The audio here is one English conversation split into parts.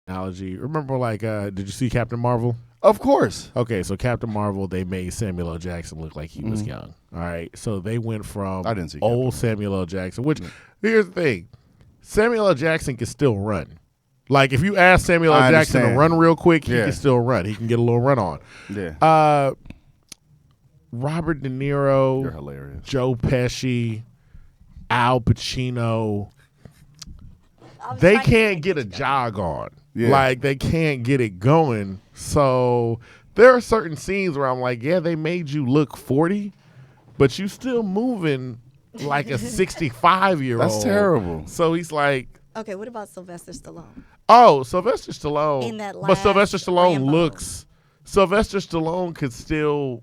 analogy. Remember, like, did you see Captain Marvel? Of course. Okay, so Captain Marvel, they made Samuel L. Jackson look like he was young. All right, so they went from I didn't see old Samuel L. Jackson, which, here's the thing, Samuel L. Jackson can still run. Like, if you ask Samuel L. Jackson to run real quick, he can still run. He can get a little run on. Yeah. Robert De Niro, You're hilarious. Joe Pesci, Al Pacino, they can't get a jog on. Yeah. Like, they can't get it going. So there are certain scenes where I'm like, yeah, they made you look 40, but you still moving like a 65-year-old. That's terrible. So he's like, okay, what about Sylvester Stallone? Oh, Sylvester Stallone. In that last but Sylvester Stallone Rambo. Sylvester Stallone could still.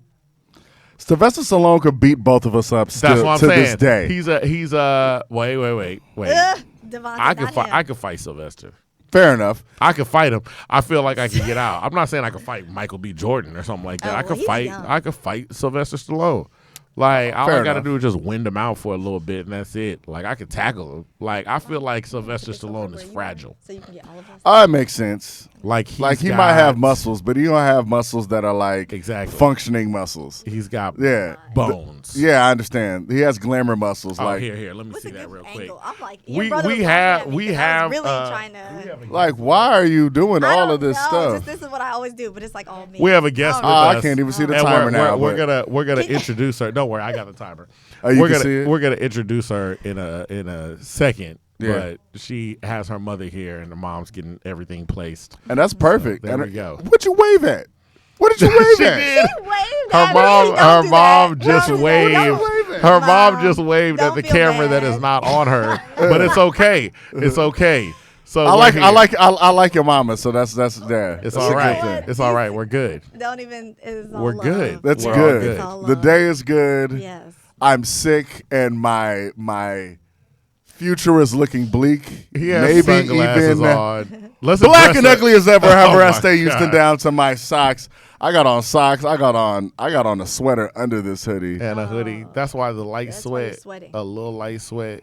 Sylvester Stallone could beat both of us up still That's what I'm to saying. this day. He's wait. I could fight Sylvester. Fair enough. I could fight him. I feel like I could get out. I'm not saying I could fight Michael B. Jordan or something like that. I could fight Sylvester Stallone. Like, all I got to do is just wind him out for a little bit, and that's it. Like, I could tackle him. Like, I feel like Sylvester Stallone is fragile. So you can get all of us. It makes sense. Like he might have muscles, but he don't have muscles that are like functioning muscles. He's got bones. I understand. He has glamour muscles. Oh, like here, let me see that real quick. I'm like, we have really trying to. Like, why are you doing all of this stuff? This is what I always do, but it's like all me. We have a guest with us. I can't even see the timer now. We're gonna introduce her. Don't worry, I got the timer. We're gonna introduce her in a second. Yeah. But she has her mother here, and the mom's getting everything placed. And that's perfect. So there we go. What'd you wave at? What did you wave she at? Did. She waved her mom just waved. Her mom just waved at the camera bad. that is not on her. But it's okay. It's okay. So I like your mama. So that's there. It's all right. It's all right. We're good. Don't even. We're good. That's We're good. The day is good. Yes. I'm sick, and my future is looking bleak. He has maybe sunglasses even on. Black and ugly as ever. However, I stay God. Houston down to my socks. I got on socks. I got on a sweater under this hoodie and a hoodie. That's why the light sweat, a little light sweat,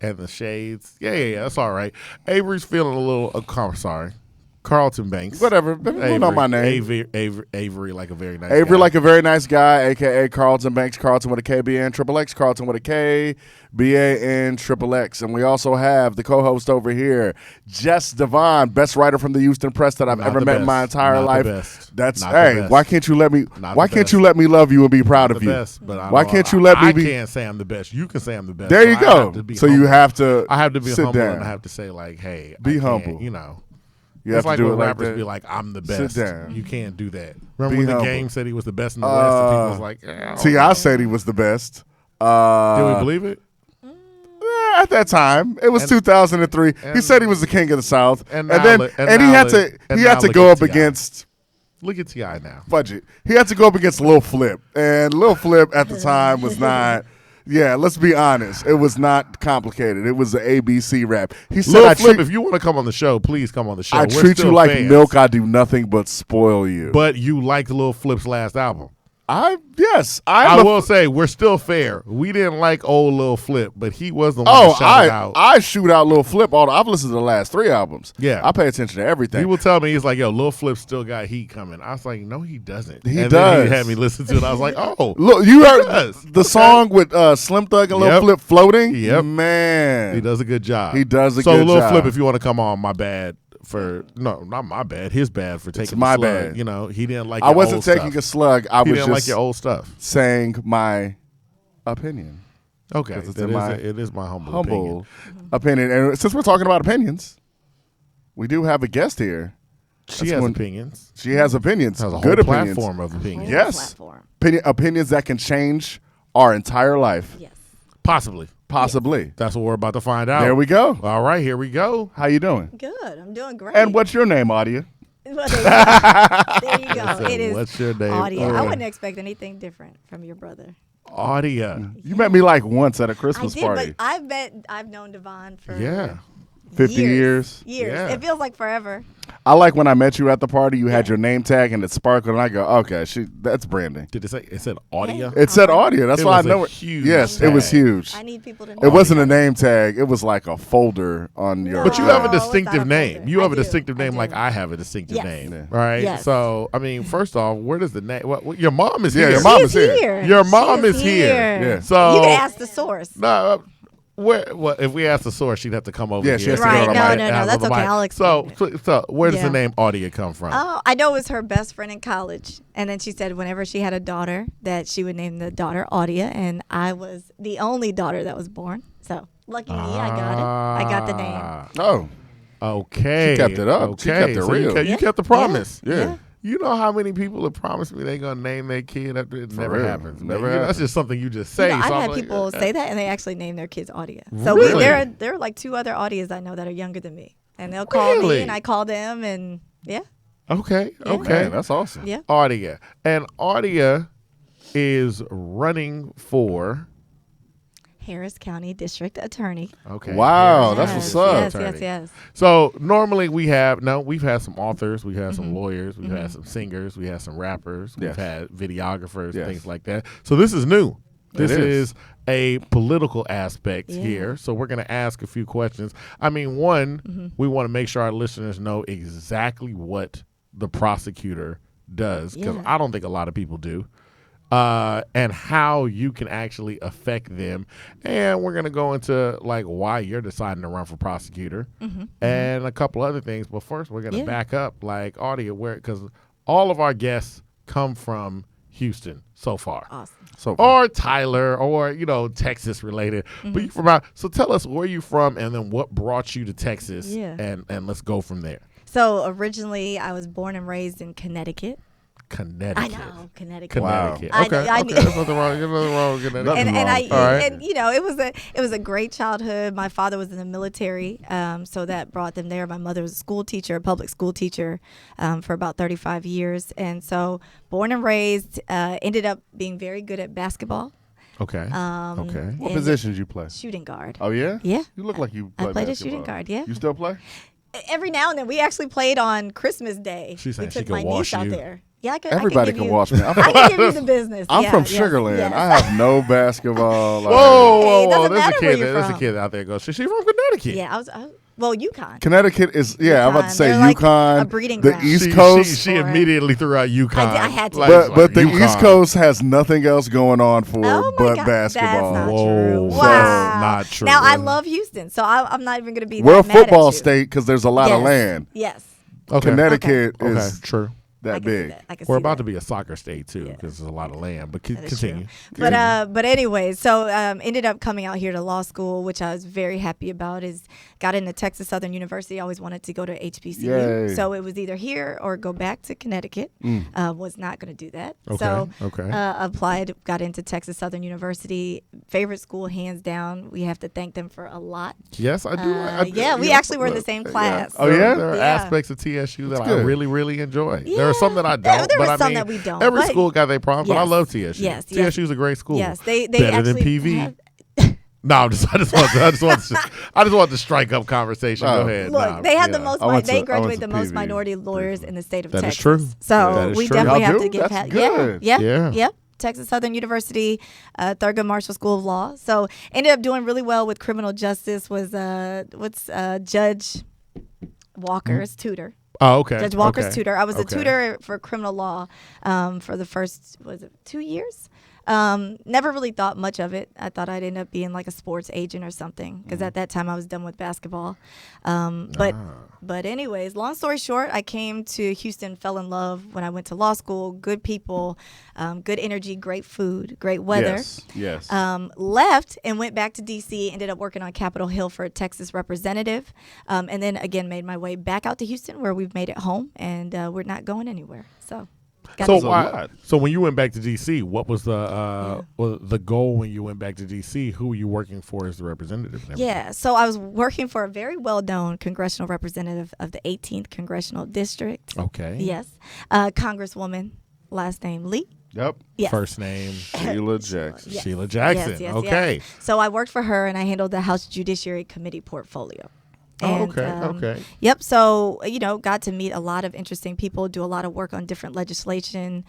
and the shades. Yeah. That's all right. Avery's feeling a little. Sorry. Carlton Banks. Whatever. You know my name. Avery, like a very nice Avery, guy. like a very nice guy, a.k.a. Carlton Banks. Carlton with a K-B-N, triple X. Carlton with a K, B-A-N, triple X. And we also have the co-host over here, Jess Devon, best writer from the Houston Press that I've ever met in my entire life. That's why can't you let me? Why can't you let me love you and be proud of you? Why can't you let me be? I can't say I'm the best. You can say I'm the best. There you go. So you have to. I have to be humble, down. and I have to say like, hey, be humble. You know. You it's have like to do when it rappers like be like, I'm the best. Sit down. You can't do that. Remember when the Game said he was the best in the West, and people was like, T.I. said he was the best. Did we believe it? At that time, it was 2003. He said he was the king of the South, and he had to go up against. Look at T.I. now. Budget. He had to go up against Lil Flip, and Lil Flip at the time was not. Yeah, let's be honest. It was not complicated. It was an ABC rap. He said, Lil Flip, if you want to come on the show, please come on the show. I treat you like milk. I do nothing but spoil you. But you liked Lil Flip's last album. I will say we're still fair. We didn't like old Lil Flip, but he was the one that shouted out. I shoot out Lil Flip. I've listened to the last 3 albums. Yeah, I pay attention to everything. He will tell me, he's like, "Yo, Lil Flip still got heat coming." I was like, "No, he doesn't." He does. Then he had me listen to it. I was like, "Oh, look, you heard the song with Slim Thug and Lil Flip floating." Yep, man, he does a good job. He does a good job. So Lil Flip, if you want to come on, my bad. Not my bad. His bad for taking it's my the slug. bad. You know, he didn't like. I wasn't taking a slug. I was didn't just like your old stuff. Saying my opinion. Okay, it is my humble opinion. And since we're talking about opinions, we do have a guest here. She has opinions. She has opinions. Has a whole good platform of opinions. Yes, opinions that can change our entire life. Yes, possibly. Possibly. That's what we're about to find out. There we go. All right, here we go. How you doing? Good. I'm doing great. And what's your name, Audia? Well, there you go. It is. What's your name? Audia. I wouldn't expect anything different from your brother. Audia. You met me like once at a Christmas party. But I've known Devon for 50 years. Yeah. It feels like forever. I like when I met you at the party, you had your name tag and it sparkled, and I go, okay, that's branding. Did it say it said Audia? It said Audia. That's why I know it. Huge Yes, tag. it was huge. I need people to know. It wasn't a name tag. It was like a folder on your. But you have a No, it's distinctive not a name. folder. You have I a do. distinctive I name do. like I have a distinctive Yes. name, right? Yes. So, I mean, first off, where does the name? What, your mom is Yeah, here. your mom She's is here. Your mom She is here. Yeah. So you can ask the source. no. Well, if we ask the source, she'd have to come over Yeah, here. she has to Right, go on no, the mic. no, and have that's on the okay. mic. I'll explain So where does Yeah. the name Audia come from? Oh, I know it was her best friend in college. And then she said whenever she had a daughter that she would name the daughter Audia. And I was the only daughter that was born. So lucky me, I got it. I got the name. Oh, Okay. She kept it up. She kept it So real. You kept the promise. yeah. You know how many people have promised me they're gonna name their kid after it never real. happens. Never man. You know, that's happens. just something you just say. I've so I'm had like, people say that and they actually name their kids Audia. So Really? there are like 2 other Audias I know that are younger than me. And they'll call Really? me and I call them and yeah. Okay. Yeah. Okay. Man, that's awesome. Yeah. Audia. And Audia is running for. Harris County District Attorney. Okay. Wow, Harris that's Yes, what's up. yes. So normally we've had some authors, we've had some lawyers, we've had some singers, we had some rappers, we've Yes. had videographers, Yes. things like that. So this is new. This It is a political aspect Yeah. here. So we're going to ask a few questions. I mean, one, we want to make sure our listeners know exactly what the prosecutor does, because Yeah. I don't think a lot of people do. And how you can actually affect them. And we're going to go into like why you're deciding to run for prosecutor and a couple other things. But first, we're going to Yeah. back up like Audia, because all of our guests come from Houston so far. Awesome. So Or Tyler, or Texas related. But you from out. So tell us where you from, and then what brought you to Texas. Yeah. And let's go from there. So originally I was born and raised in Connecticut. Connecticut. I know, Connecticut. Wow. Connecticut. I Okay. know, I Okay. knew- There's nothing wrong. There's nothing wrong with Connecticut. Nothing and wrong. I All right. and it was a great childhood. My father was in the military, so that brought them there. My mother was a school teacher, a public school teacher, for about 35 years, and so born and raised. Ended up being very good at basketball. Okay. Okay. what and positions you play? Shooting guard. Oh yeah. Yeah. You look like you. I Play played a basketball. shooting guard, yeah. You still play? Every now and then, we actually played on Christmas Day. She's saying we she took can my wash niece out you. there. Yeah, I could. Everybody I could can give watch you, me. I can give you the business. I'm Yeah, from yes, Sugarland. yes. I have no basketball. Like, Whoa, Hey, whoa, it whoa! doesn't There's a matter where kid. you're There's a from. kid out there. Goes. She's from Connecticut. Yeah, well, UConn. Connecticut is I'm about to UConn. say They're like UConn, a breeding the ground. East She- Coast. She immediately threw out UConn. I had to. but the UConn. East Coast has nothing else going on for Oh my but God, basketball. That's not Whoa, true. that's Wow. not true. Now I love Houston, so I'm not even going to be. We're a that mad at football you. state because there's a lot of Yes. land. Yes. Okay. Connecticut Okay. is True. I that can see big. that. I can We're see about that. to be a soccer state too, Yeah. because there's a lot of land. But That is continue. true. But anyways, so ended up coming out here to law school, which I was very happy about. Is got into Texas Southern University. I always wanted to go to HBCU, Yay. so it was either here or go back to Connecticut. Was not going to do that. Okay, So okay. applied, got into Texas Southern University. Favorite school, hands down. We have to thank them for a lot. Yes, I do. Yeah, we actually were in the same class. Oh, yeah? There are Yeah. aspects of TSU that I good. really, really enjoy. There are Yeah. some that I don't. There but are I some mean, that we don't, Every but- school got their problems, but I Yes. love TSU. Yes, yes. TSU is a great school. Yes, they better actually than PV. have- No, I just want to strike up conversation. Go ahead. Look, Nah, they have the yeah. most. I went they to graduate the most PV minority lawyers in the state of That is Texas. true. So That is we true. definitely Y'all have do? to give. That's Yeah, good. yeah, Yeah. yep. Texas Southern University, Thurgood Marshall School of Law. So ended up doing really well with criminal justice. Was Judge Walker's tutor. Oh, okay. Judge Walker's Okay. tutor. I was a Okay. tutor for criminal law for the first, 2 years? Never really thought much of it. I thought I'd end up being like a sports agent or something because at that time I was done with basketball. But anyways, long story short, I came to Houston, fell in love when I went to law school. Good people, good energy, great food, great weather. Yes. Left and went back to D.C., ended up working on Capitol Hill for a Texas representative, and then again made my way back out to Houston where we've made it home, and we're not going anywhere. So, got So this- so when you went back to DC, what was the goal when you went back to DC? Who were you working for as the representative? and everything? Yeah, so I was working for a very well-known congressional representative of the 18th Congressional District. Okay. Yes, Congresswoman, last name Lee. Yep. Yes. First name Sheila Jackson. Yes. Sheila Jackson. Yes, yes, okay. yes. So I worked for her, and I handled the House Judiciary Committee portfolio. And, okay. Yep. So, got to meet a lot of interesting people, do a lot of work on different legislation,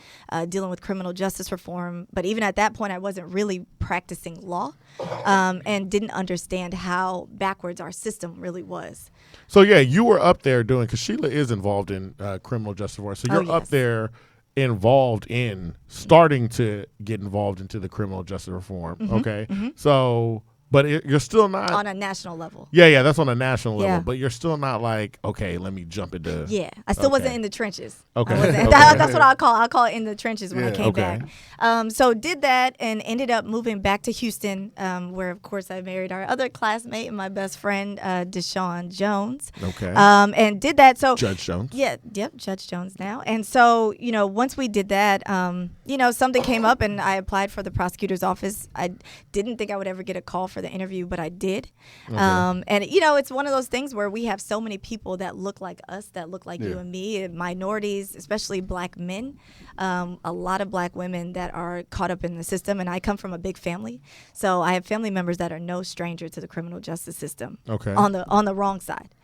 dealing with criminal justice reform. But even at that point, I wasn't really practicing law and didn't understand how backwards our system really was. So, yeah, you were up there doing, because Sheila is involved in criminal justice reform. So you're up there involved in starting to get involved into the criminal justice reform. Okay. So, but you're still not on a national level. Yeah, that's on a national level. But you're still not like, okay, let me jump into. Yeah, I still wasn't in the trenches. Okay, that's what I'll call it in the trenches when I came back. So did that and ended up moving back to Houston, where of course I married our other classmate and my best friend, Audia Jones. Okay. And did that. So Judge Jones. Yeah, yep, Judge Jones now. And so once we did that, something came up and I applied for the prosecutor's office. I didn't think I would ever get a call for the interview, but I did. And it's one of those things where we have so many people that look like us, that look like you and me, minorities, especially black men, a lot of black women that are caught up in the system. And I come from a big family, so I have family members that are no stranger to the criminal justice system. Okay. On the wrong side.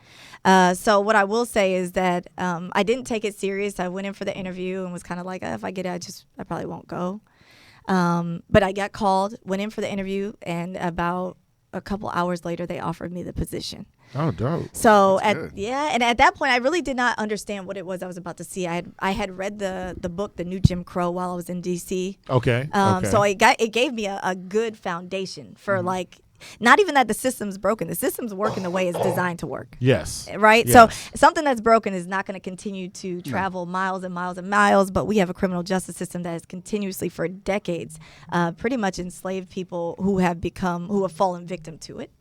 So what I will say is that I didn't take it serious. I went in for the interview and was kind of like, if I get it, I probably won't go. But I got called, went in for the interview, and about a couple hours later, they offered me the position. Oh, dope. So and at that point, I really did not understand what it was I was about to see. I had read the book, The New Jim Crow, while I was in D.C. Okay. So it gave me a good foundation for not even that the system's broken. The system's working the way it's designed to work. Yes. Right? Yes. So something that's broken is not going to continue to travel miles and miles and miles, but we have a criminal justice system that has continuously for decades pretty much enslaved people who have fallen victim to it,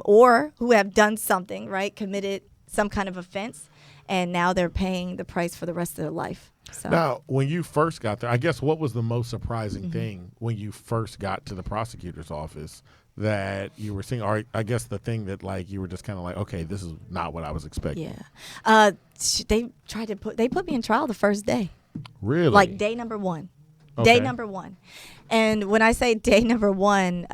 or who have done something, right, committed some kind of offense, and now they're paying the price for the rest of their life. So. Now, when you first got there, I guess what was the most surprising thing when you first got to the prosecutor's office that you were seeing? Or I guess the thing that you were just kind of like, okay, this is not what I was expecting. Yeah. They put me in trial the first day. Really? Like day number one. Okay. Day number one. And when I say day number one,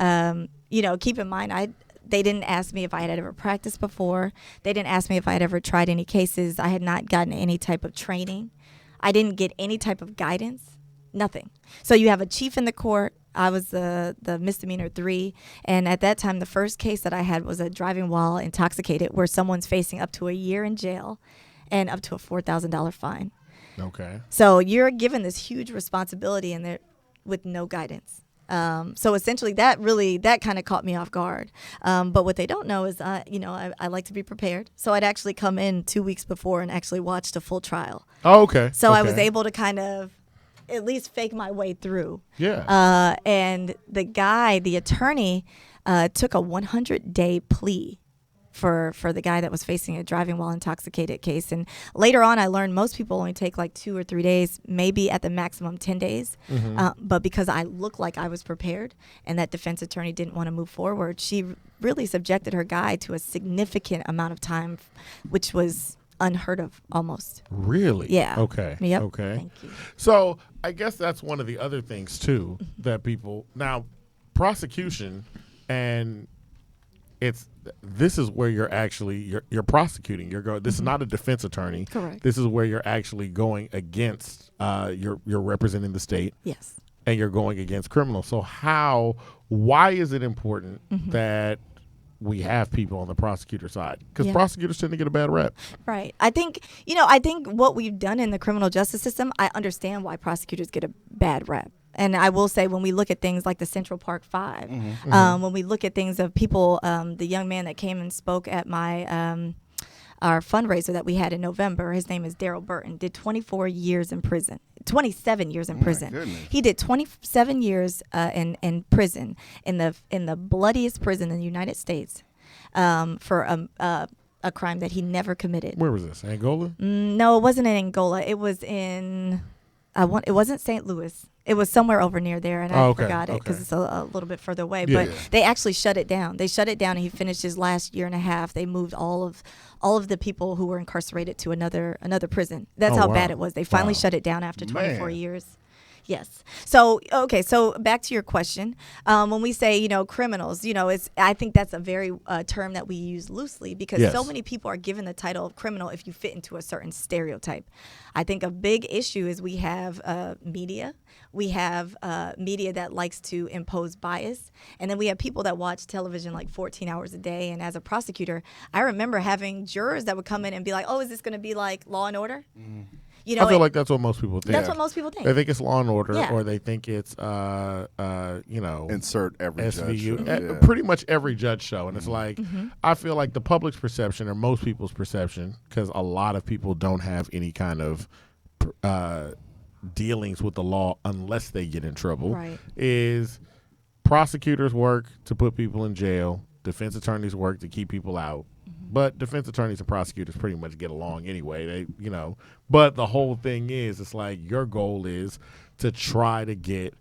keep in mind, they didn't ask me if I had ever practiced before. They didn't ask me if I had ever tried any cases. I had not gotten any type of training. I didn't get any type of guidance. Nothing. So you have a chief in the court. I was the misdemeanor 3. And at that time, the first case that I had was a driving while intoxicated, where someone's facing up to a year in jail and up to a $4,000 fine. Okay. So you're given this huge responsibility and with no guidance. So essentially that kind of caught me off guard. But what they don't know is, I like to be prepared. So I'd actually come in 2 weeks before and actually watched a full trial. Oh, okay. So I was able to kind of at least fake my way through. Yeah. And the attorney, took a 100-day plea for the guy that was facing a driving while intoxicated case. And later on, I learned most people only take 2 or 3 days, maybe at the maximum 10 days. But because I looked like I was prepared and that defense attorney didn't want to move forward, she really subjected her guy to a significant amount of time, which was unheard of almost. Really? Yeah. Okay. Yep. Okay. Thank you. So I guess that's one of the other things too that people prosecution, and this is where you're actually you're prosecuting. This is not a defense attorney. Correct. This is where you're actually going against you're representing the state. Yes. And you're going against criminals. So why is it important that we have people on the prosecutor side? Because prosecutors tend to get a bad rep. Right. I think what we've done in the criminal justice system, I understand why prosecutors get a bad rep. And I will say, when we look at things like the Central Park 5, when we look at things of people, the young man that came and spoke at our fundraiser that we had in November, his name is Daryl Burton, did 27 years in prison. He did 27 years in prison, in the bloodiest prison in the United States, for a crime that he never committed. Where was this? Angola? No, it wasn't in Angola. It was in it wasn't St. Louis. It was somewhere over near there, and I forgot it because it's a little bit further away. Yeah, but they actually shut it down. They shut it down, and he finished his last year and a half. They moved all of the people who were incarcerated to another prison. That's how bad it was. They finally shut it down after 24 years. Yes. So, okay. So back to your question. When we say, criminals, I think that's a very term that we use loosely because so many people are given the title of criminal if you fit into a certain stereotype. I think a big issue is we have media. We have media that likes to impose bias. And then we have people that watch television like 14 hours a day. And as a prosecutor, I remember having jurors that would come in and be like, oh, is this going to be like Law and Order? Mm. I feel like that's what most people think. That's what most people think. They think it's Law and Order, or they think it's, insert every SVU, judge show. pretty much every judge show. And it's like, I feel like the public's perception, or most people's perception, because a lot of people don't have any kind of dealings with the law unless they get in trouble, is prosecutors work to put people in jail, defense attorneys work to keep people out. But defense attorneys and prosecutors pretty much get along anyway. But the whole thing is, it's like your goal is to try to get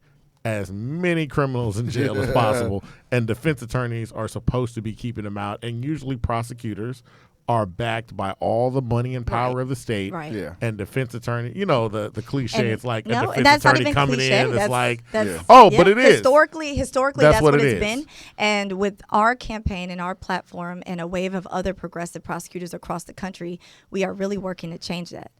as many criminals in jail as possible, and defense attorneys are supposed to be keeping them out, and usually prosecutors are backed by all the money and power of the state, and defense attorney. The cliche. It's like a defense attorney coming in. It's like, but it is historically that's what it's been. And with our campaign and our platform and a wave of other progressive prosecutors across the country, we are really working to change that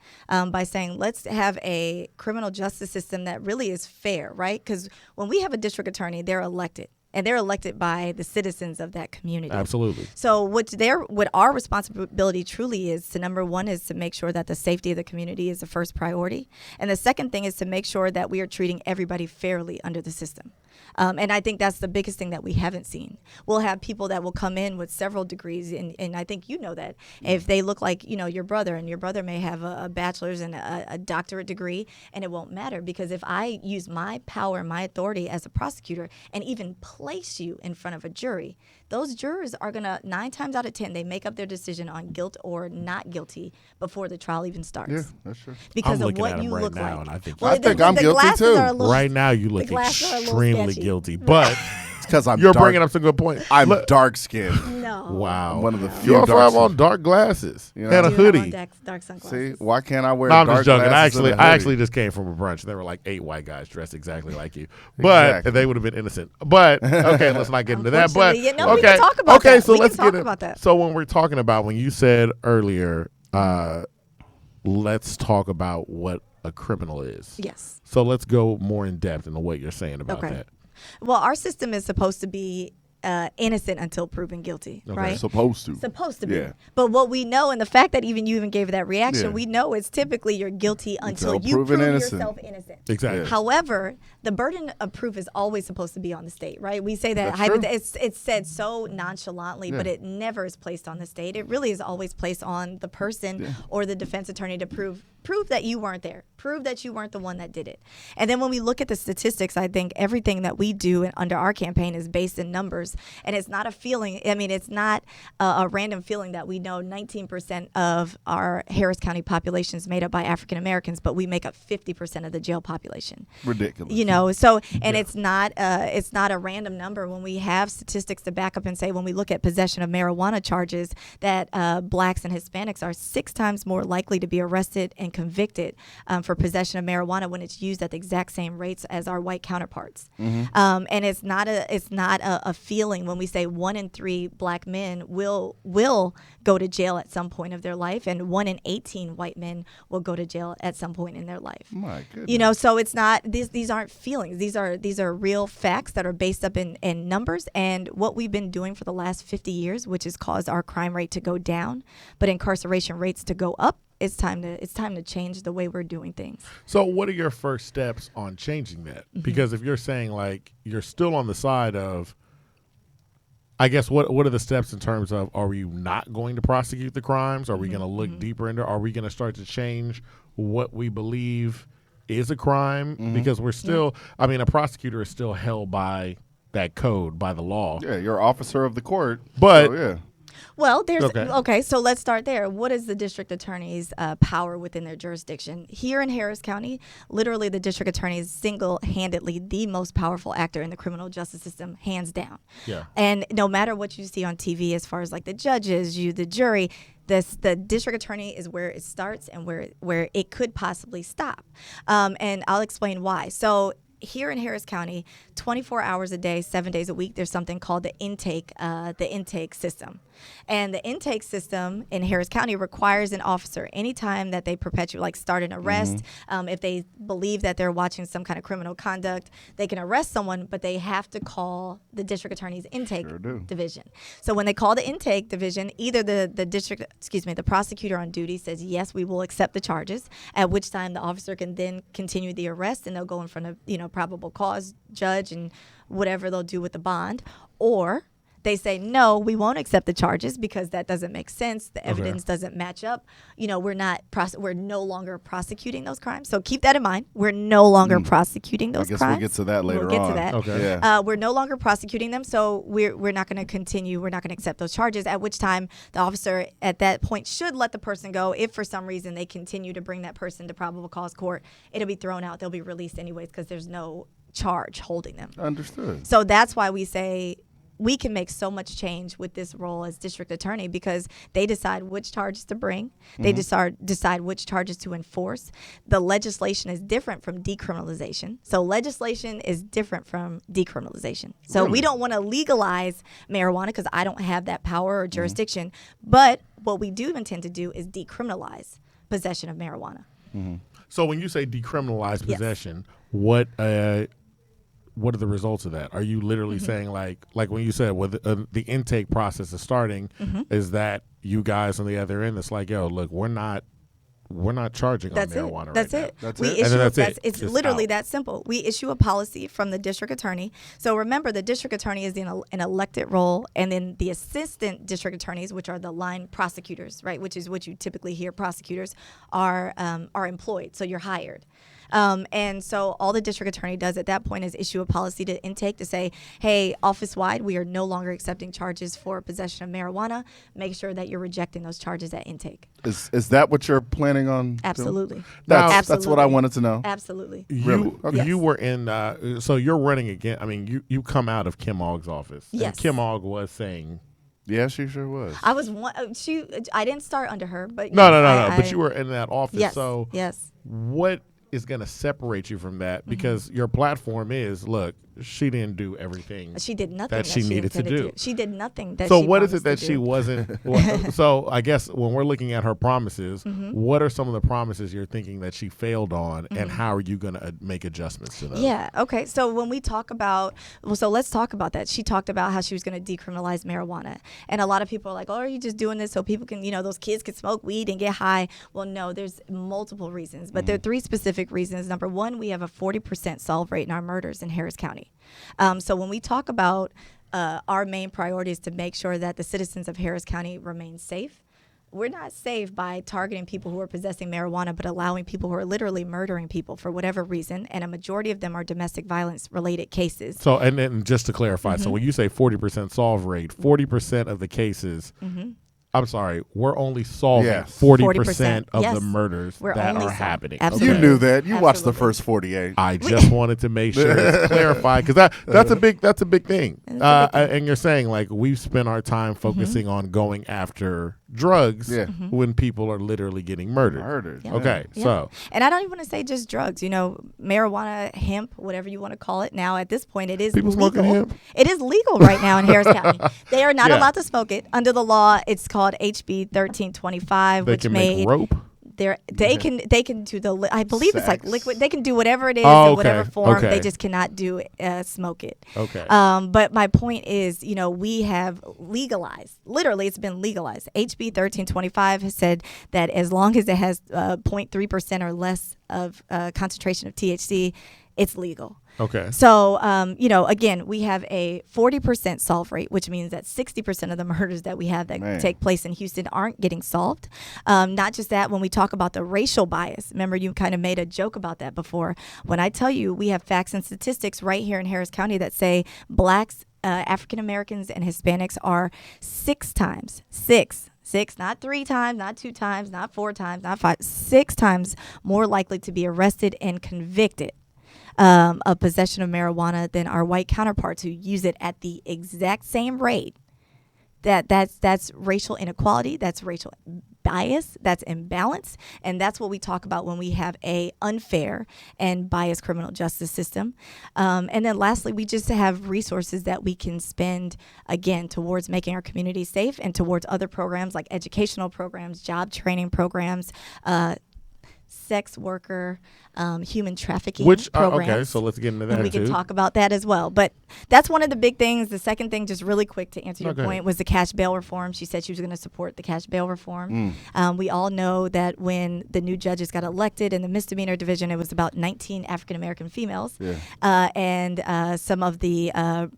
by saying let's have a criminal justice system that really is fair, right? Because when we have a district attorney, they're elected. And they're elected by the citizens of that community. Absolutely. So what our responsibility truly is to, number one, is to make sure that the safety of the community is the first priority. And the second thing is to make sure that we are treating everybody fairly under the system. And I think that's the biggest thing that we haven't seen. We'll have people that will come in with several degrees, and I think that. If they look like, your brother, and your brother may have a bachelor's and a doctorate degree, and it won't matter because if I use my power, my authority as a prosecutor, and even place you in front of a jury, those jurors are going to, 9 times out of 10, they make up their decision on guilt or not guilty before the trial even starts. Yeah, that's true. Because I'm of what you right look now, like. and I think, I'm guilty too. Right now, you look extremely guilty, but because you're bringing up some good points. I'm dark skinned. No. Wow. I'm one of the few. You also have on dark glasses and a hoodie. Dark sunglasses. See, why can't I wear? No, I'm dark just joking. glasses I actually just came from a brunch. There were like 8 white guys dressed exactly like you, but they would have been innocent. But okay, let's not get into that. But we can talk about that. So let's talk about that. So when we're talking about, when you said earlier, let's talk about what a criminal is. Yes. So let's go more in depth into what you're saying about that. Well, our system is supposed to be innocent until proven guilty, right? Supposed to be. Yeah. But what we know, and the fact that even you even gave that reaction, we know it's typically you're guilty until you prove yourself innocent. Exactly. However, the burden of proof is always supposed to be on the state, right? We say that it's said so nonchalantly, but it never is placed on the state. It really is always placed on the person or the defense attorney to prove that you weren't there. Prove that you weren't the one that did it. And then when we look at the statistics, I think everything that we do under our campaign is based in numbers. And it's not a feeling. I mean, it's not a random feeling that we know 19% of our Harris County population is made up by African Americans, but we make up 50% of the jail population. Ridiculous. So, and it's not a random number when we have statistics to back up and say when we look at possession of marijuana charges that blacks and Hispanics are 6 times more likely to be arrested and convicted for possession of marijuana when it's used at the exact same rates as our white counterparts. And it's not a feeling when we say 1 in 3 black men will go to jail at some point of their life, and 1 in 18 white men will go to jail at some point in their life. My goodness. So it's not these aren't feelings. These are real facts that are based up in numbers, and what we've been doing for the last 50 years, which has caused our crime rate to go down, but incarceration rates to go up. It's time to change the way we're doing things. So what are your first steps on changing that? Because if you're saying like you're still on the side of, I guess what are the steps in terms of, are we not going to prosecute the crimes? Are we going to look deeper into, are we going to start to change what we believe is a crime? Because we're still, I mean, a prosecutor is still held by that code, by the law. Yeah, you're officer of the court. But so, well, there's okay. So let's start there. What is the district attorney's power within their jurisdiction? Here in Harris County, literally the district attorney is single-handedly the most powerful actor in the criminal justice system, hands down. Yeah. And no matter what you see on TV, as far as like the judges, the jury, the district attorney is where it starts and where it could possibly stop. And I'll explain why. So here in Harris County, 24 hours a day, 7 days a week, there's something called the intake system. And the intake system in Harris County requires an officer anytime that they start an arrest, if they believe that they're watching some kind of criminal conduct, they can arrest someone, but they have to call the district attorney's intake division. So when they call the intake division, either the prosecutor on duty says, yes, we will accept the charges, at which time the officer can then continue the arrest and they'll go in front of, probable cause judge and whatever they'll do with the bond, or they say, no, we won't accept the charges because that doesn't make sense. The evidence doesn't match up. We're no longer prosecuting those crimes. So keep that in mind. We're no longer prosecuting those crimes. I guess we'll get to that later on. We'll get to that. Okay. Yeah. We're no longer prosecuting them, so we're not going to continue. We're not going to accept those charges, at which time the officer at that point should let the person go. If for some reason they continue to bring that person to probable cause court, it'll be thrown out. They'll be released anyways because there's no charge holding them. Understood. So that's why we say we can make so much change with this role as district attorney, because they decide which charges to bring. They decide which charges to enforce. The legislation is different from decriminalization. So legislation is different from decriminalization. So we don't want to legalize marijuana because I don't have that power or jurisdiction. But what we do intend to do is decriminalize possession of marijuana. So when you say decriminalize possession, what are the results of that? Are you literally saying like when you said the intake process is starting, is that you guys on the other end? It's like, yo, look, we're not charging on marijuana right now. That's it. That's we it. issue That's it. It's Just literally out. that simple. We issue a policy from the district attorney. So remember, the district attorney is in an elected role, and then the assistant district attorneys, which are the line prosecutors, right, which is what you typically hear prosecutors are employed. So you're hired. And so all the district attorney does at that point is issue a policy to intake to say, hey, office-wide, we are no longer accepting charges for possession of marijuana. Make sure that you're rejecting those charges at intake. Is that what you're planning on doing? Absolutely. That's what I wanted to know. Absolutely. You were in, so you're running again. I mean, you come out of Kim Ogg's office. Yes. And Kim Ogg was saying. Yeah, she sure was. I was I didn't start under her, but No. But you were in that office. Yes. So yes. What is going to separate you from that? Because your platform is, look, she didn't do everything. She did nothing that she needed to do. She did nothing that. So she what is it promised that to she do. wasn't? So I guess when we're looking at her promises, what are some of the promises you're thinking that she failed on, and how are you going to make adjustments to those? Yeah. Okay. So when we talk about, let's talk about that. She talked about how she was going to decriminalize marijuana, and a lot of people are like, "Oh, are you just doing this so people can, those kids can smoke weed and get high?" Well, no. There's multiple reasons, but there are three specific reasons. Number one, we have a 40% solve rate in our murders in Harris County. So when we talk about our main priority is to make sure that the citizens of Harris County remain safe. We're not safe by targeting people who are possessing marijuana, but allowing people who are literally murdering people for whatever reason, and a majority of them are domestic violence related cases. So, and then just to clarify, so when you say 40% solve rate, 40% of the cases, I'm sorry, we're only solving 40% of the murders that are happening. Absolutely. You knew that. You watched the Absolutely. first 48. I just wanted to make sure it's clarified, because that's a big thing. And you're saying, like, we've spent our time focusing on going after drugs when people are literally getting murdered. Yeah. Okay, Yeah. so. And I don't even want to say just drugs. Marijuana, hemp, whatever you want to call it. Now, at this point, it is People legal. smoking hemp? It is legal right now in Harris County. They are not allowed to smoke it. Under the law, it's called HB 1325, They which can made make rope? they can do the I believe it's like Sex. liquid. They can do whatever it is Oh, in whatever okay. form. Okay. They just cannot do smoke it. Okay. But my point is, we have legalized. Literally, it's been legalized. HB 1325 has said that as long as it has 0.3% or less of concentration of THC, it's legal. Okay. So, again, we have a 40% solve rate, which means that 60% of the murders that we have that take place in Houston aren't getting solved. Not just that, when we talk about the racial bias, remember you kind of made a joke about that before. When I tell you we have facts and statistics right here in Harris County that say blacks, African Americans, and Hispanics are 6 times, not 3 times, not 2 times, not 4 times, not 5, 6 times more likely to be arrested and convicted of possession of marijuana than our white counterparts who use it at the exact same rate That's racial inequality. That's racial bias. That's imbalance, and that's what we talk about when we have a unfair and biased criminal justice system. And then lastly, we just have resources that we can spend again towards making our community safe and towards other programs like educational programs, job training programs, sex worker, human trafficking programs. Okay, so let's get into that. And we can talk about that as well. But that's one of the big things. The second thing, just really quick to answer your point, was the cash bail reform. She said she was going to support the cash bail reform. We all know that when the new judges got elected in the misdemeanor division, it was about 19 African American females, and some of the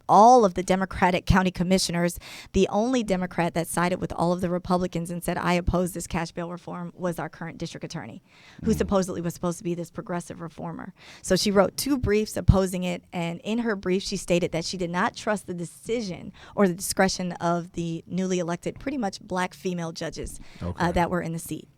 all of the Democratic county commissioners. The only Democrat that sided with all of the Republicans and said, "I oppose this cash bail reform," was our current district attorney, who supposedly was supposed to be this progressive reformer. So she wrote 2 briefs opposing it, and in her brief she stated that she did not trust the decision or the discretion of the newly elected, pretty much black female judges that were in the seat.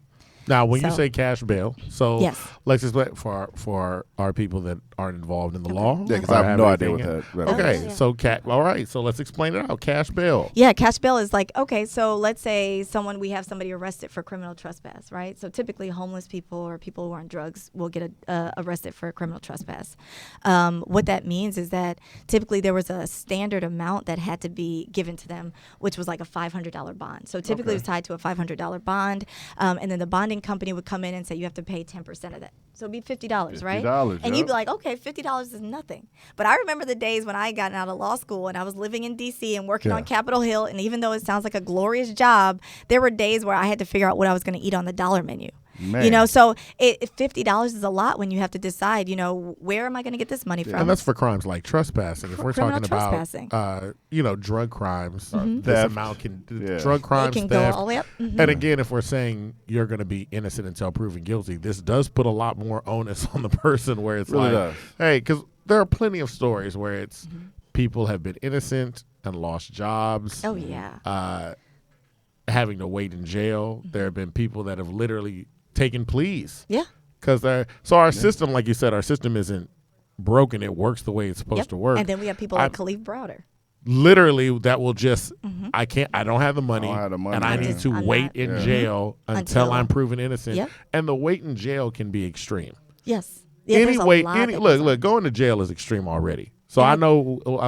Now, when you say cash bail, so yes. let's explain for our people that aren't involved in the law. Yeah, because I have no idea what that. Okay, so all right, so let's explain it out. Cash bail. Yeah, cash bail is like, okay, so let's say we have somebody arrested for criminal trespass, right? So typically homeless people or people who are on drugs will get arrested for a criminal trespass. What that means is that typically there was a standard amount that had to be given to them, which was like a $500 bond. So typically it was tied to a $500 bond, and then the bonding company would come in and say you have to pay 10% of that. So it'd be $50, right? And you'd be like, okay, $50 is nothing. But I remember the days when I got out of law school and I was living in D.C. and working on Capitol Hill, and even though it sounds like a glorious job, there were days where I had to figure out what I was going to eat on the dollar menu. Man. You know, so $50 is a lot when you have to decide, you know, where am I going to get this money from? And that's for crimes like trespassing. If we're talking about, drug crimes, this amount drug crimes, can theft. go all the way up. And again, if we're saying you're going to be innocent until proven guilty, this does put a lot more onus on the person where it's hey, because there are plenty of stories where it's people have been innocent and lost jobs. Oh, yeah. Having to wait in jail. There have been people that have literally taken pleas. Yeah. Because our system, like you said, our system isn't broken. It works the way it's supposed to work. And then we have people like Khalif Browder. Literally, that will just, I don't have the money, and I need to wait in jail until I'm proven innocent. Yep. And the wait in jail can be extreme. Yes. Yeah, look, going to jail is extreme already. So I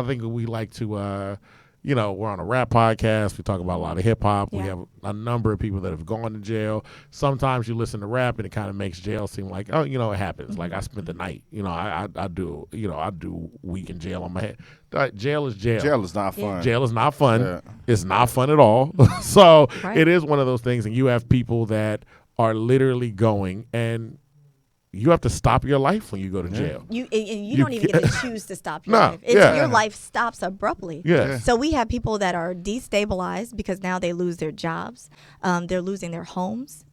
think we like to, we're on a rap podcast. We talk about a lot of hip hop. Yeah. We have a number of people that have gone to jail. Sometimes you listen to rap and it kind of makes jail seem like, it happens. Like I spent the night. I do week in jail on my head. Jail is jail. Jail is not fun. Jail is not fun. Yeah. It's not fun at all. So it is one of those things. And you have people that are literally going, and you have to stop your life when you go to jail. You don't even get to choose to stop your life. Your life stops abruptly. Yeah. So we have people that are destabilized because now they lose their jobs. They're losing their homes.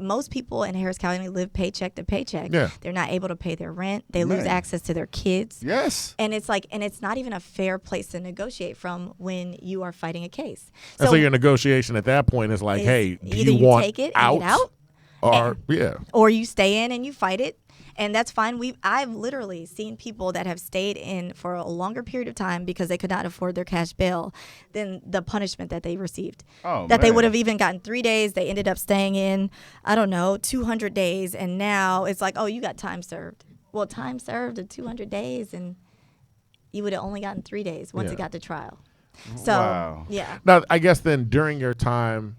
Most people in Harris County live paycheck to paycheck. Yeah. They're not able to pay their rent. They lose access to their kids. Yes. And it's not even a fair place to negotiate from when you are fighting a case. So your negotiation at that point is like, hey, do either you want take it out? And get out? Or you stay in and you fight it, and that's fine. I've literally seen people that have stayed in for a longer period of time because they could not afford their cash bail than the punishment that they received. They would have even gotten 3 days. They ended up staying in, 200 days, and now it's like, oh, you got time served. Well, time served at 200 days, and you would have only gotten 3 days once it got to trial. So Now, I guess then during your time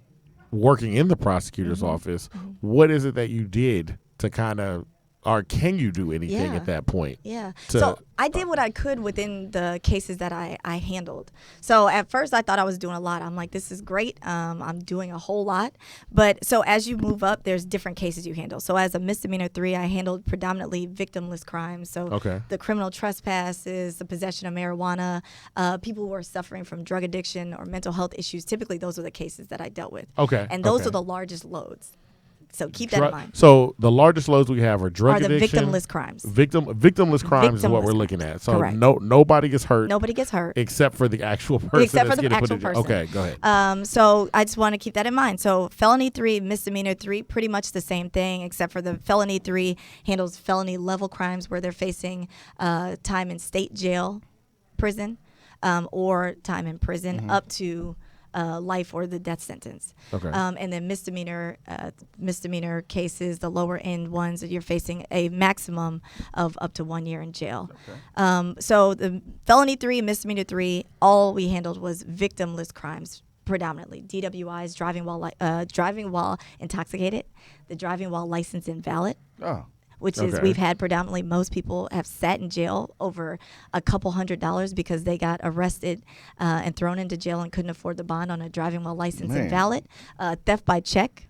working in the prosecutor's office, what is it that you did to kind of, or can you do anything at that point? Yeah. So I did what I could within the cases that I handled. So at first I thought I was doing a lot. I'm like, this is great. I'm doing a whole lot. But so as you move up, there's different cases you handle. So as a misdemeanor 3, I handled predominantly victimless crimes. So the criminal trespasses, the possession of marijuana, people who are suffering from drug addiction or mental health issues. Typically, those are the cases that I dealt with. And those are the largest loads. So keep that in mind. So the largest loads we have are drug addiction. Are the victimless crimes. Victimless crimes is what we're looking at. So correct. Nobody gets hurt. Nobody gets hurt. Except for the actual person. Except for the actual person. Okay, go ahead. So I just want to keep that in mind. So felony 3, misdemeanor 3, pretty much the same thing, except for the felony 3 handles felony level crimes where they're facing time in state jail, prison, or time in prison up to life or the death sentence. Okay. And then misdemeanor cases, the lower end ones, you're facing a maximum of up to 1 year in jail. Okay. So the felony 3 and misdemeanor 3, all we handled was victimless crimes. Predominantly DWIs, driving while intoxicated, the driving while license invalid, which is we've had predominantly most people have sat in jail over a couple $100 because they got arrested and thrown into jail and couldn't afford the bond on a driving while license invalid, theft by check.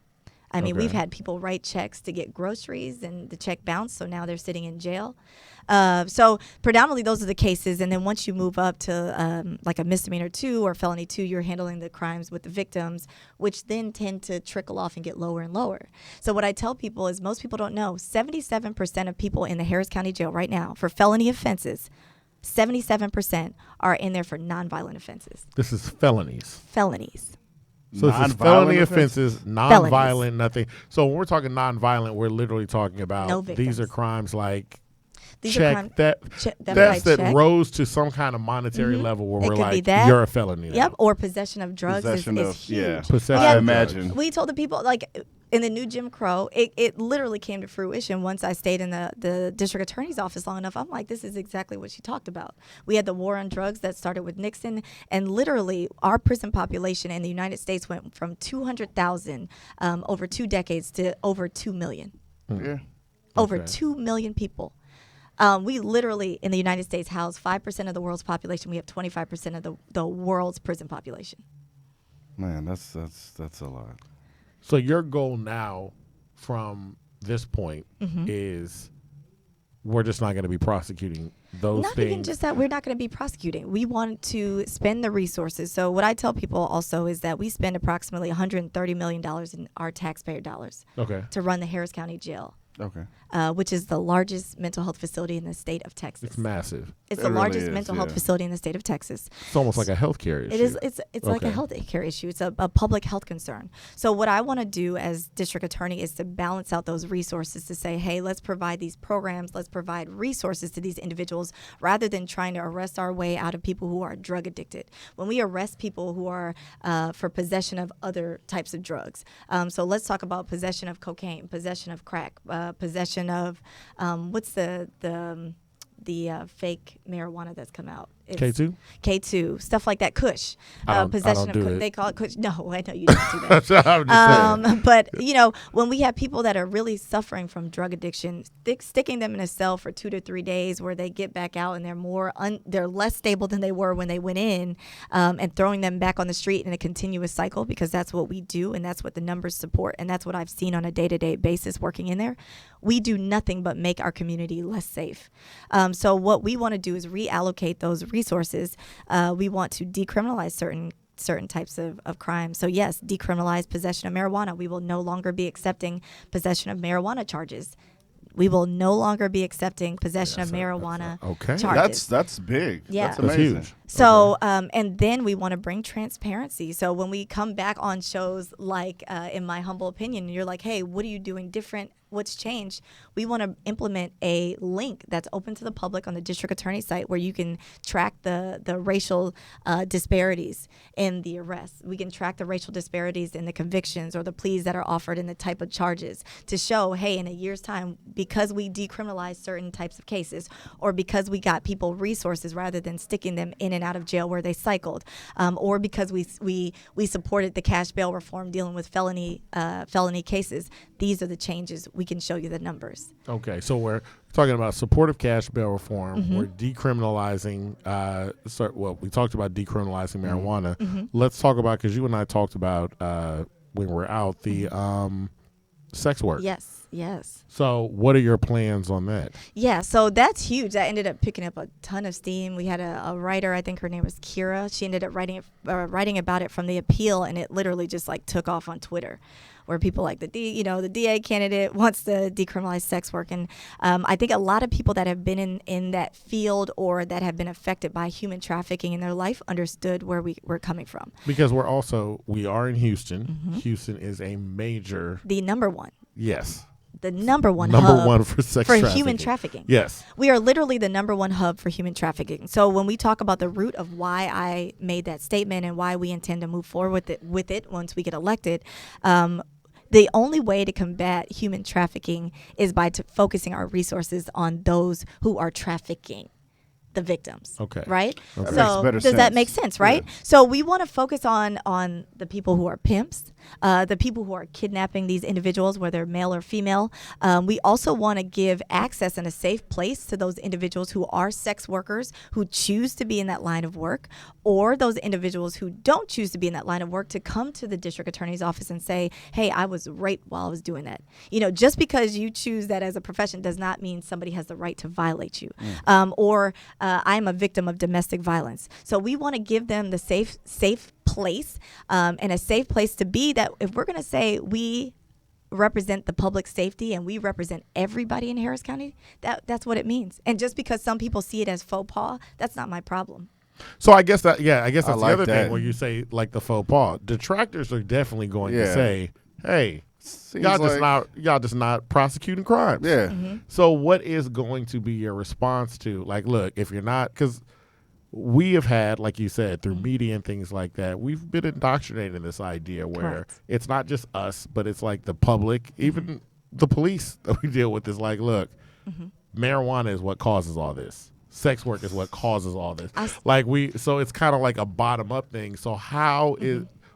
I mean, we've had people write checks to get groceries and the check bounced, so now they're sitting in jail. So predominantly those are the cases. And then once you move up to like a misdemeanor 2 or felony 2, you're handling the crimes with the victims, which then tend to trickle off and get lower and lower. So what I tell people is most people don't know 77% of people in the Harris County Jail right now for felony offenses, 77% are in there for nonviolent offenses. This is felonies. Felonies. So this is felony offenses, nonviolent, nothing. So when we're talking nonviolent, we're literally talking about these are crimes like thefts that rose to some kind of monetary level where we're like, you're a felony. Yep, or possession of drugs is huge. Yeah, I imagine. We told the people, like, in the new Jim Crow, it literally came to fruition once I stayed in the district attorney's office long enough. I'm like, this is exactly what she talked about. We had the war on drugs that started with Nixon, and literally our prison population in the United States went from 200,000 over 2 decades to over 2 million. Yeah. Over 2 million people. We literally, in the United States, house 5% of the world's population. We have 25% of the world's prison population. Man, that's a lot. So your goal now from this point is we're just not going to be prosecuting those things. Not even just that, we're not going to be prosecuting. We want to spend the resources. So what I tell people also is that we spend approximately $130 million in our taxpayer dollars to run the Harris County Jail. Okay. Which is the largest mental health facility in the state of Texas. It's massive. It's the largest mental health facility in the state of Texas. It's almost like a healthcare issue. It is. It's like a healthcare issue. It's a public health concern. So what I want to do as district attorney is to balance out those resources to say, hey, let's provide these programs. Let's provide resources to these individuals rather than trying to arrest our way out of people who are drug addicted. When we arrest people who are for possession of other types of drugs. So let's talk about possession of cocaine, possession of crack, possession of what's the fake marijuana that's come out? It's K2, stuff like that. Kush, possession of Kush. They call it Kush. No, I know you don't do that. But when we have people that are really suffering from drug addiction, sticking them in a cell for 2 to 3 days, where they get back out and they're less stable than they were when they went in, and throwing them back on the street in a continuous cycle, because that's what we do and that's what the numbers support and that's what I've seen on a day-to-day basis working in there. We do nothing but make our community less safe. So what we want to do is reallocate those resources. We want to decriminalize certain types of crimes. So yes, decriminalize possession of marijuana. We will no longer be accepting possession of marijuana charges. We will no longer be accepting possession of marijuana charges. That's big. Yeah. That's amazing. That's huge. So, and then we want to bring transparency. So when we come back on shows like, in my humble opinion, you're like, hey, what are you doing different? What's changed? We want to implement a link that's open to the public on the district attorney's site where you can track the racial disparities in the arrests. We can track the racial disparities in the convictions or the pleas that are offered and the type of charges to show, hey, in a year's time, because we decriminalized certain types of cases or because we got people resources rather than sticking them in and out of jail where they cycled, or because we supported the cash bail reform dealing with felony cases. These are the changes. We can show you the numbers. Okay, so we're talking about supportive cash bail reform. We're decriminalizing. We talked about decriminalizing marijuana. Let's talk about, because you and I talked about when we're out, the sex work. Yes. So what are your plans on that? Yeah, so that's huge. That ended up picking up a ton of steam. We had a writer, I think her name was Kira. She ended up writing about it from the appeal, and it literally just like took off on Twitter, where people like the DA candidate wants to decriminalize sex work. And I think a lot of people that have been in that field or that have been affected by human trafficking in their life understood where we're coming from. Because we are in Houston. Houston is the number one. Yes. the number one Number hub one for sex for trafficking. human trafficking. Yes. We are literally the number one hub for human trafficking. So when we talk about the root of why I made that statement and why we intend to move forward with it once we get elected, the only way to combat human trafficking is by focusing our resources on those who are trafficking the victims. Okay. Right? That So makes better does that sense. make sense, right? Yeah. So we want to focus on the people who are pimps, the people who are kidnapping these individuals, whether male or female. We also want to give access and a safe place to those individuals who are sex workers, who choose to be in that line of work, or those individuals who don't choose to be in that line of work to come to the district attorney's office and say, hey, I was raped while I was doing that. You know, just because you choose that as a profession does not mean somebody has the right to violate you. Or I'm a victim of domestic violence. So we want to give them the safe place and a safe place to be, that if we're going to say we represent the public safety and we represent everybody in Harris County, that's what it means. And just because some people see it as faux pas, that's not my problem. So I guess that's the like other that. thing where you say like the faux pas. Detractors are definitely going to say, hey, y'all just not prosecuting crimes. Yeah. So what is going to be your response to, like, look, if you're not, because we have had, like you said, through media and things like that, we've been indoctrinated in this idea where Correct. it's not just us, but it's like the public, even the police that we deal with is like, look, marijuana is what causes all this. Sex work is what causes all this. So it's kind of like a bottom up thing. So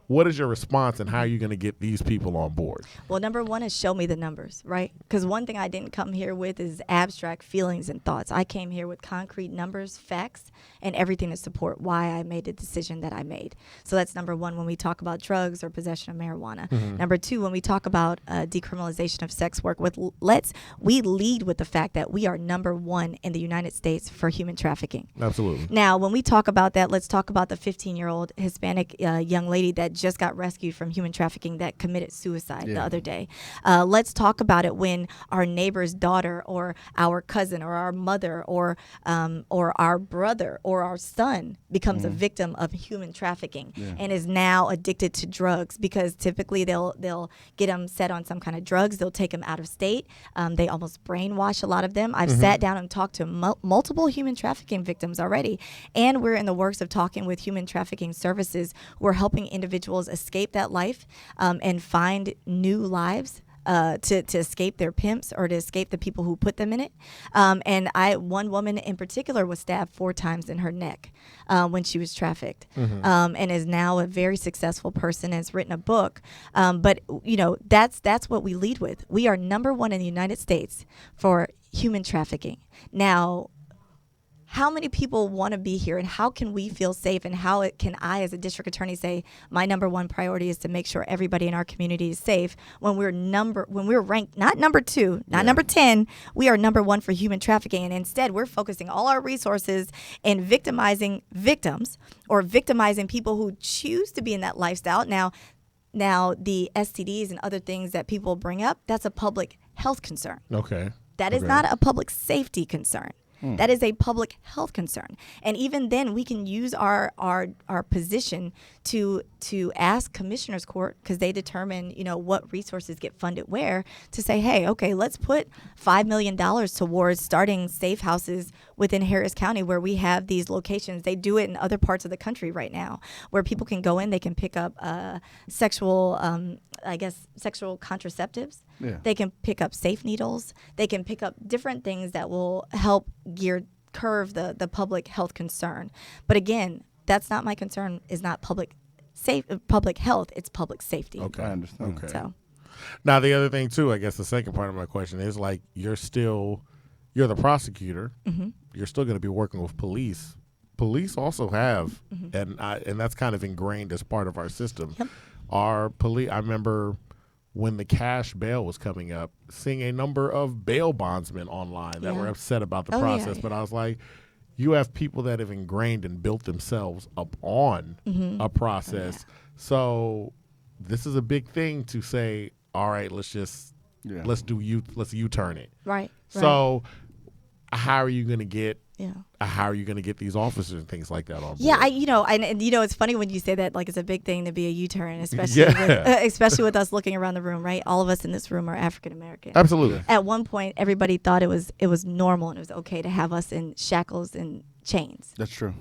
what is your response and how are you going to get these people on board? Well, number one is show me the numbers, right? Because one thing I didn't come here with is abstract feelings and thoughts. I came here with concrete numbers, facts, and everything to support why I made the decision that I made. So that's number one when we talk about drugs or possession of marijuana. Number two, when we talk about decriminalization of sex work, we lead with the fact that we are number one in the United States for human trafficking. Absolutely. Now, when we talk about that, let's talk about the 15-year-old Hispanic young lady that just got rescued from human trafficking that committed suicide the other day. Let's talk about it when our neighbor's daughter or our cousin or our mother or our brother or our son becomes a victim of human trafficking and is now addicted to drugs, because typically they'll get them set on some kind of drugs. They'll take them out of state. They almost brainwash a lot of them. I've sat down and talked to multiple human trafficking victims already, and we're in the works of talking with human trafficking services. We're helping individuals escape that life and find new lives to escape their pimps or to escape the people who put them in it. And one woman in particular was stabbed 4 times in her neck when she was trafficked, and is now a very successful person, has written a book. But you know, that's what we lead with. We are number one in the United States for human trafficking. Now, how many people want to be here, and how can we feel safe, and how can I as a district attorney say my number one priority is to make sure everybody in our community is safe when we're ranked not number 2, not number 10, we are number 1 for human trafficking, and instead we're focusing all our resources in victimizing victims or victimizing people who choose to be in that lifestyle. Now the STDs and other things that people bring up, that's a public health concern. Okay. That is not a public safety concern. That is a public health concern. And even then, we can use our position to ask Commissioner's Court, because they determine, you know, what resources get funded where, to say, hey, okay, let's put $5 million towards starting safe houses within Harris County where we have these locations. They do it in other parts of the country right now, where people can go in, they can pick up sexual contraceptives. Yeah. They can pick up safe needles. They can pick up different things that will help curve the public health concern. But again, that's not my concern. Is not public health. It's public safety. Okay, I understand. Okay. So now the other thing too, I guess the second part of my question is, like, you're the prosecutor. You're still going to be working with police. Police also have, and that's kind of ingrained as part of our system. Yep. Our police. I remember when the cash bail was coming up, seeing a number of bail bondsmen online that were upset about the process. Yeah. But I was like, you have people that have ingrained and built themselves up on a process. So this is a big thing to say, all right, let's U-turn it. Right. So how are you going to get Yeah. How are you going to get these officers and things like that on board? Yeah, and it's funny when you say that, like it's a big thing to be a U-turn, especially Yeah. especially with us looking around the room, right? All of us in this room are African American. Absolutely. At one point, everybody thought it was normal and it was okay to have us in shackles and chains, That's true.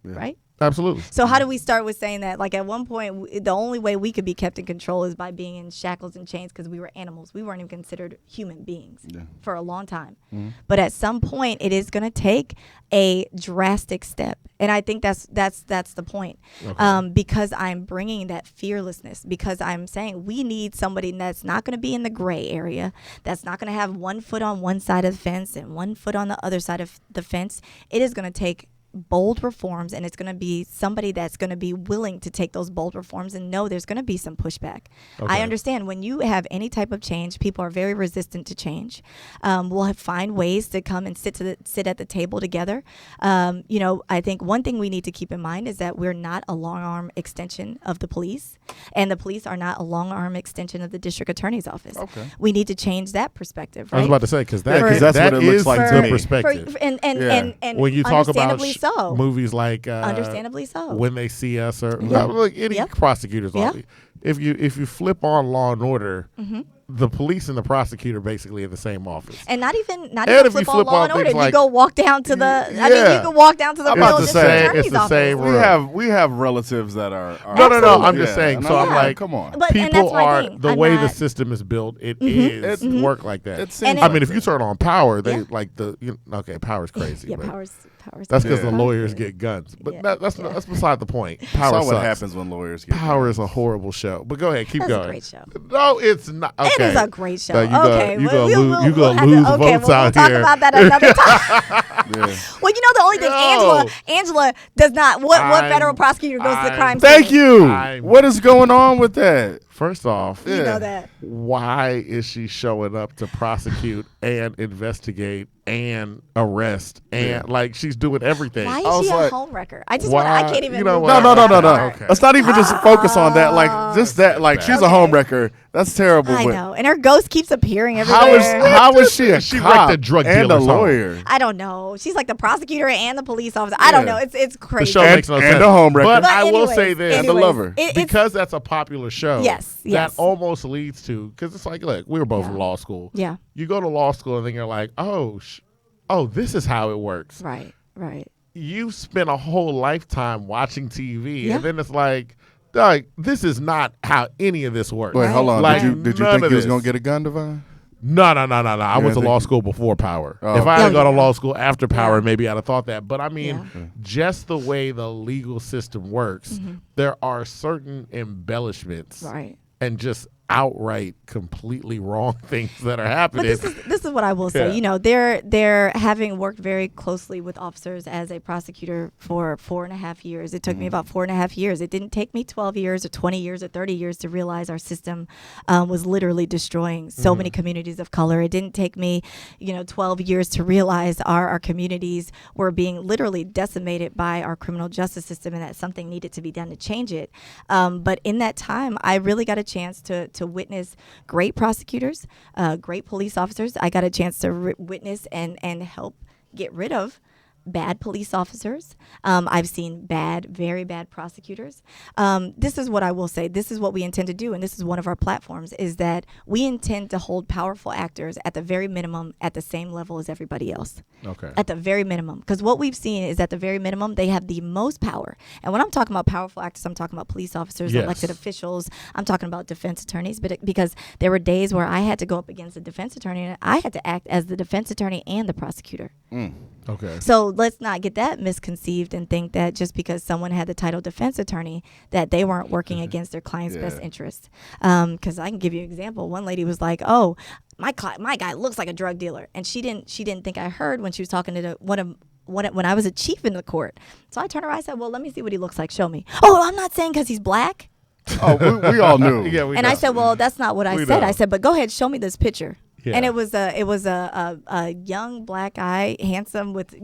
Yeah. right? Absolutely. So how do we start with saying that? Like at one point, the only way we could be kept in control is by being in shackles and chains because we were animals. We weren't even considered human beings for a long time. Mm-hmm. But at some point, it is going to take a drastic step, and I think that's the point. Okay. Because I'm bringing that fearlessness. Because I'm saying we need somebody that's not going to be in the gray area. That's not going to have 1 foot on one side of the fence and 1 foot on the other side of the fence. It is going to take bold reforms, and it's going to be somebody that's going to be willing to take those bold reforms and know there's going to be some pushback. Okay. I understand when you have any type of change, people are very resistant to change. We'll find ways to come and sit at the table together. I think one thing we need to keep in mind is that we're not a long arm extension of the police, and the police are not a long arm extension of the district attorney's office. Okay. We need to change that perspective, right? I was about to say, because Yeah, 'cause that's that what it looks is like the to me. perspective. And When you talk about understandably so. movies like Understandably so. When They See Us, or Yeah. like any Yeah. prosecutor's Yeah. office, if you flip on Law and Order, Mm-hmm. the police and the prosecutor basically in the same office. And not even And if you flip on flip Law on and Order. things You like- go walk down to the. I mean, Yeah. you can walk down to the I'm real about to district say, attorney's it's the office. same room. We have relatives that are No, no, no. Absolutely. I'm just Yeah, saying. and So I'm yeah, like, come on. But- and people that's my are thing. the I'm way the not- system is built. It It's- is work like that. It seems And I it- mean, if you turn on Power, they Yeah. like okay, Power's crazy. Yeah, but powers. That's because Yeah. the lawyers get guns. But Yeah. that's Yeah. that's beside the point. Saw Power what sucks. happens when lawyers get Power is a horrible show. But go ahead, keep That's a going. great show. No, it's not. Okay. It is a great show. No, you okay, you gonna we'll lose have to- okay, votes we'll out talk here. about that another time. Yeah. Well, the only thing No. Angela does not. What I'm- federal prosecutor goes to the I'm- crime Thank scene? you. I'm- What is going on with that? First off, You Yeah. know that. why is she showing up to prosecute and investigate and arrest and like she's doing everything? Why I is was she a like, home wrecker? I can't even. you know move what? No, on. no. Okay. Let's not even just focus on that. Like just that. Like she's a Okay. home wrecker. That's terrible. I but know, and her ghost keeps appearing How everywhere. is she a She cop wrecked a drug and a dealer's home. lawyer? I don't know. She's like the prosecutor and the police officer. I don't Yeah. know. It's The crazy. show And- makes no and sense. a home wrecker. But But I will anyways, say this. And a lover. it's- because that's a popular show. Yes, That yes. almost leads to, because it's like, look, we were both Yeah. in law school. Yeah. You go to law school and then you're like, oh, this is how it works. Right. You spent a whole lifetime watching TV, Yeah. and then it's like, this is not how any of this works. Wait, hold on. Like, did you none think of you was this. gonna get a gun, Divine? No. I went to think law you- school before Power. Oh. If I had Oh, gone to yeah. law school after Power, Yeah. maybe I'd have thought that. But I mean, Yeah. just the way the legal system works, there are certain embellishments Right. and just outright completely wrong things that are happening. But this is what I will say. Yeah. They're having worked very closely with officers as a prosecutor for 4.5 years. It took me about 4.5 years. It didn't take me 12 years or 20 years or 30 years to realize our system was literally destroying so many communities of color. It didn't take me, 12 years to realize our communities were being literally decimated by our criminal justice system and that something needed to be done to change it. But in that time, I really got a chance to witness great prosecutors, great police officers. I got a chance to witness and help get rid of bad police officers. I've seen very bad prosecutors. This is what I will say. This is what we intend to do, and this is one of our platforms, is that we intend to hold powerful actors at the very minimum at the same level as everybody else. Okay. At the very minimum. Because what we've seen is at the very minimum, they have the most power. And when I'm talking about powerful actors, I'm talking about police officers, Yes. elected officials. I'm talking about defense attorneys. But because there were days where I had to go up against a defense attorney, and I had to act as the defense attorney and the prosecutor. Okay. So let's not get that misconceived and think that just because someone had the title defense attorney that they weren't working against their client's best interest. Because I can give you an example. One lady was like, "Oh, my guy looks like a drug dealer," and she didn't think I heard when she was talking to when I was a chief in the court. So I turned around and said, "Well, let me see what he looks like. Show me." "Oh, I'm not saying because he's black." Oh, we all knew. Yeah, we And know. I said, "Well, that's not what I We said." know. I said, "But go ahead, show me this picture." Yeah. And it was a young black guy, handsome with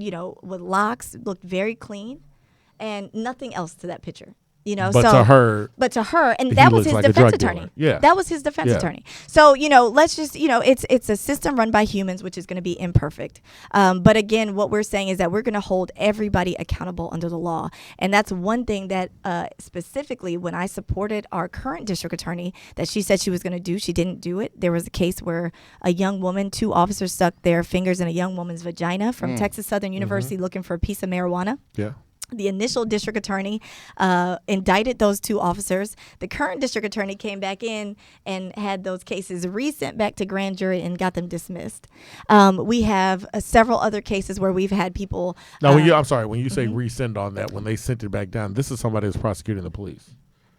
locks, looked very clean, and nothing else to that picture. But to her, and that was his like defense attorney. Yeah, that was his defense attorney. So let's just it's a system run by humans, which is going to be imperfect. But again, what we're saying is that we're going to hold everybody accountable under the law, and that's one thing that specifically when I supported our current district attorney, that she said she was going to do, she didn't do it. There was a case where a young woman, 2 officers stuck their fingers in a young woman's vagina from Texas Southern University looking for a piece of marijuana. Yeah. The initial district attorney indicted those 2 officers. The current district attorney came back in and had those cases resent back to grand jury and got them dismissed. We have several other cases where we've had people. Now, I'm sorry, when you say resend on that, when they sent it back down, this is somebody that's prosecuting the police.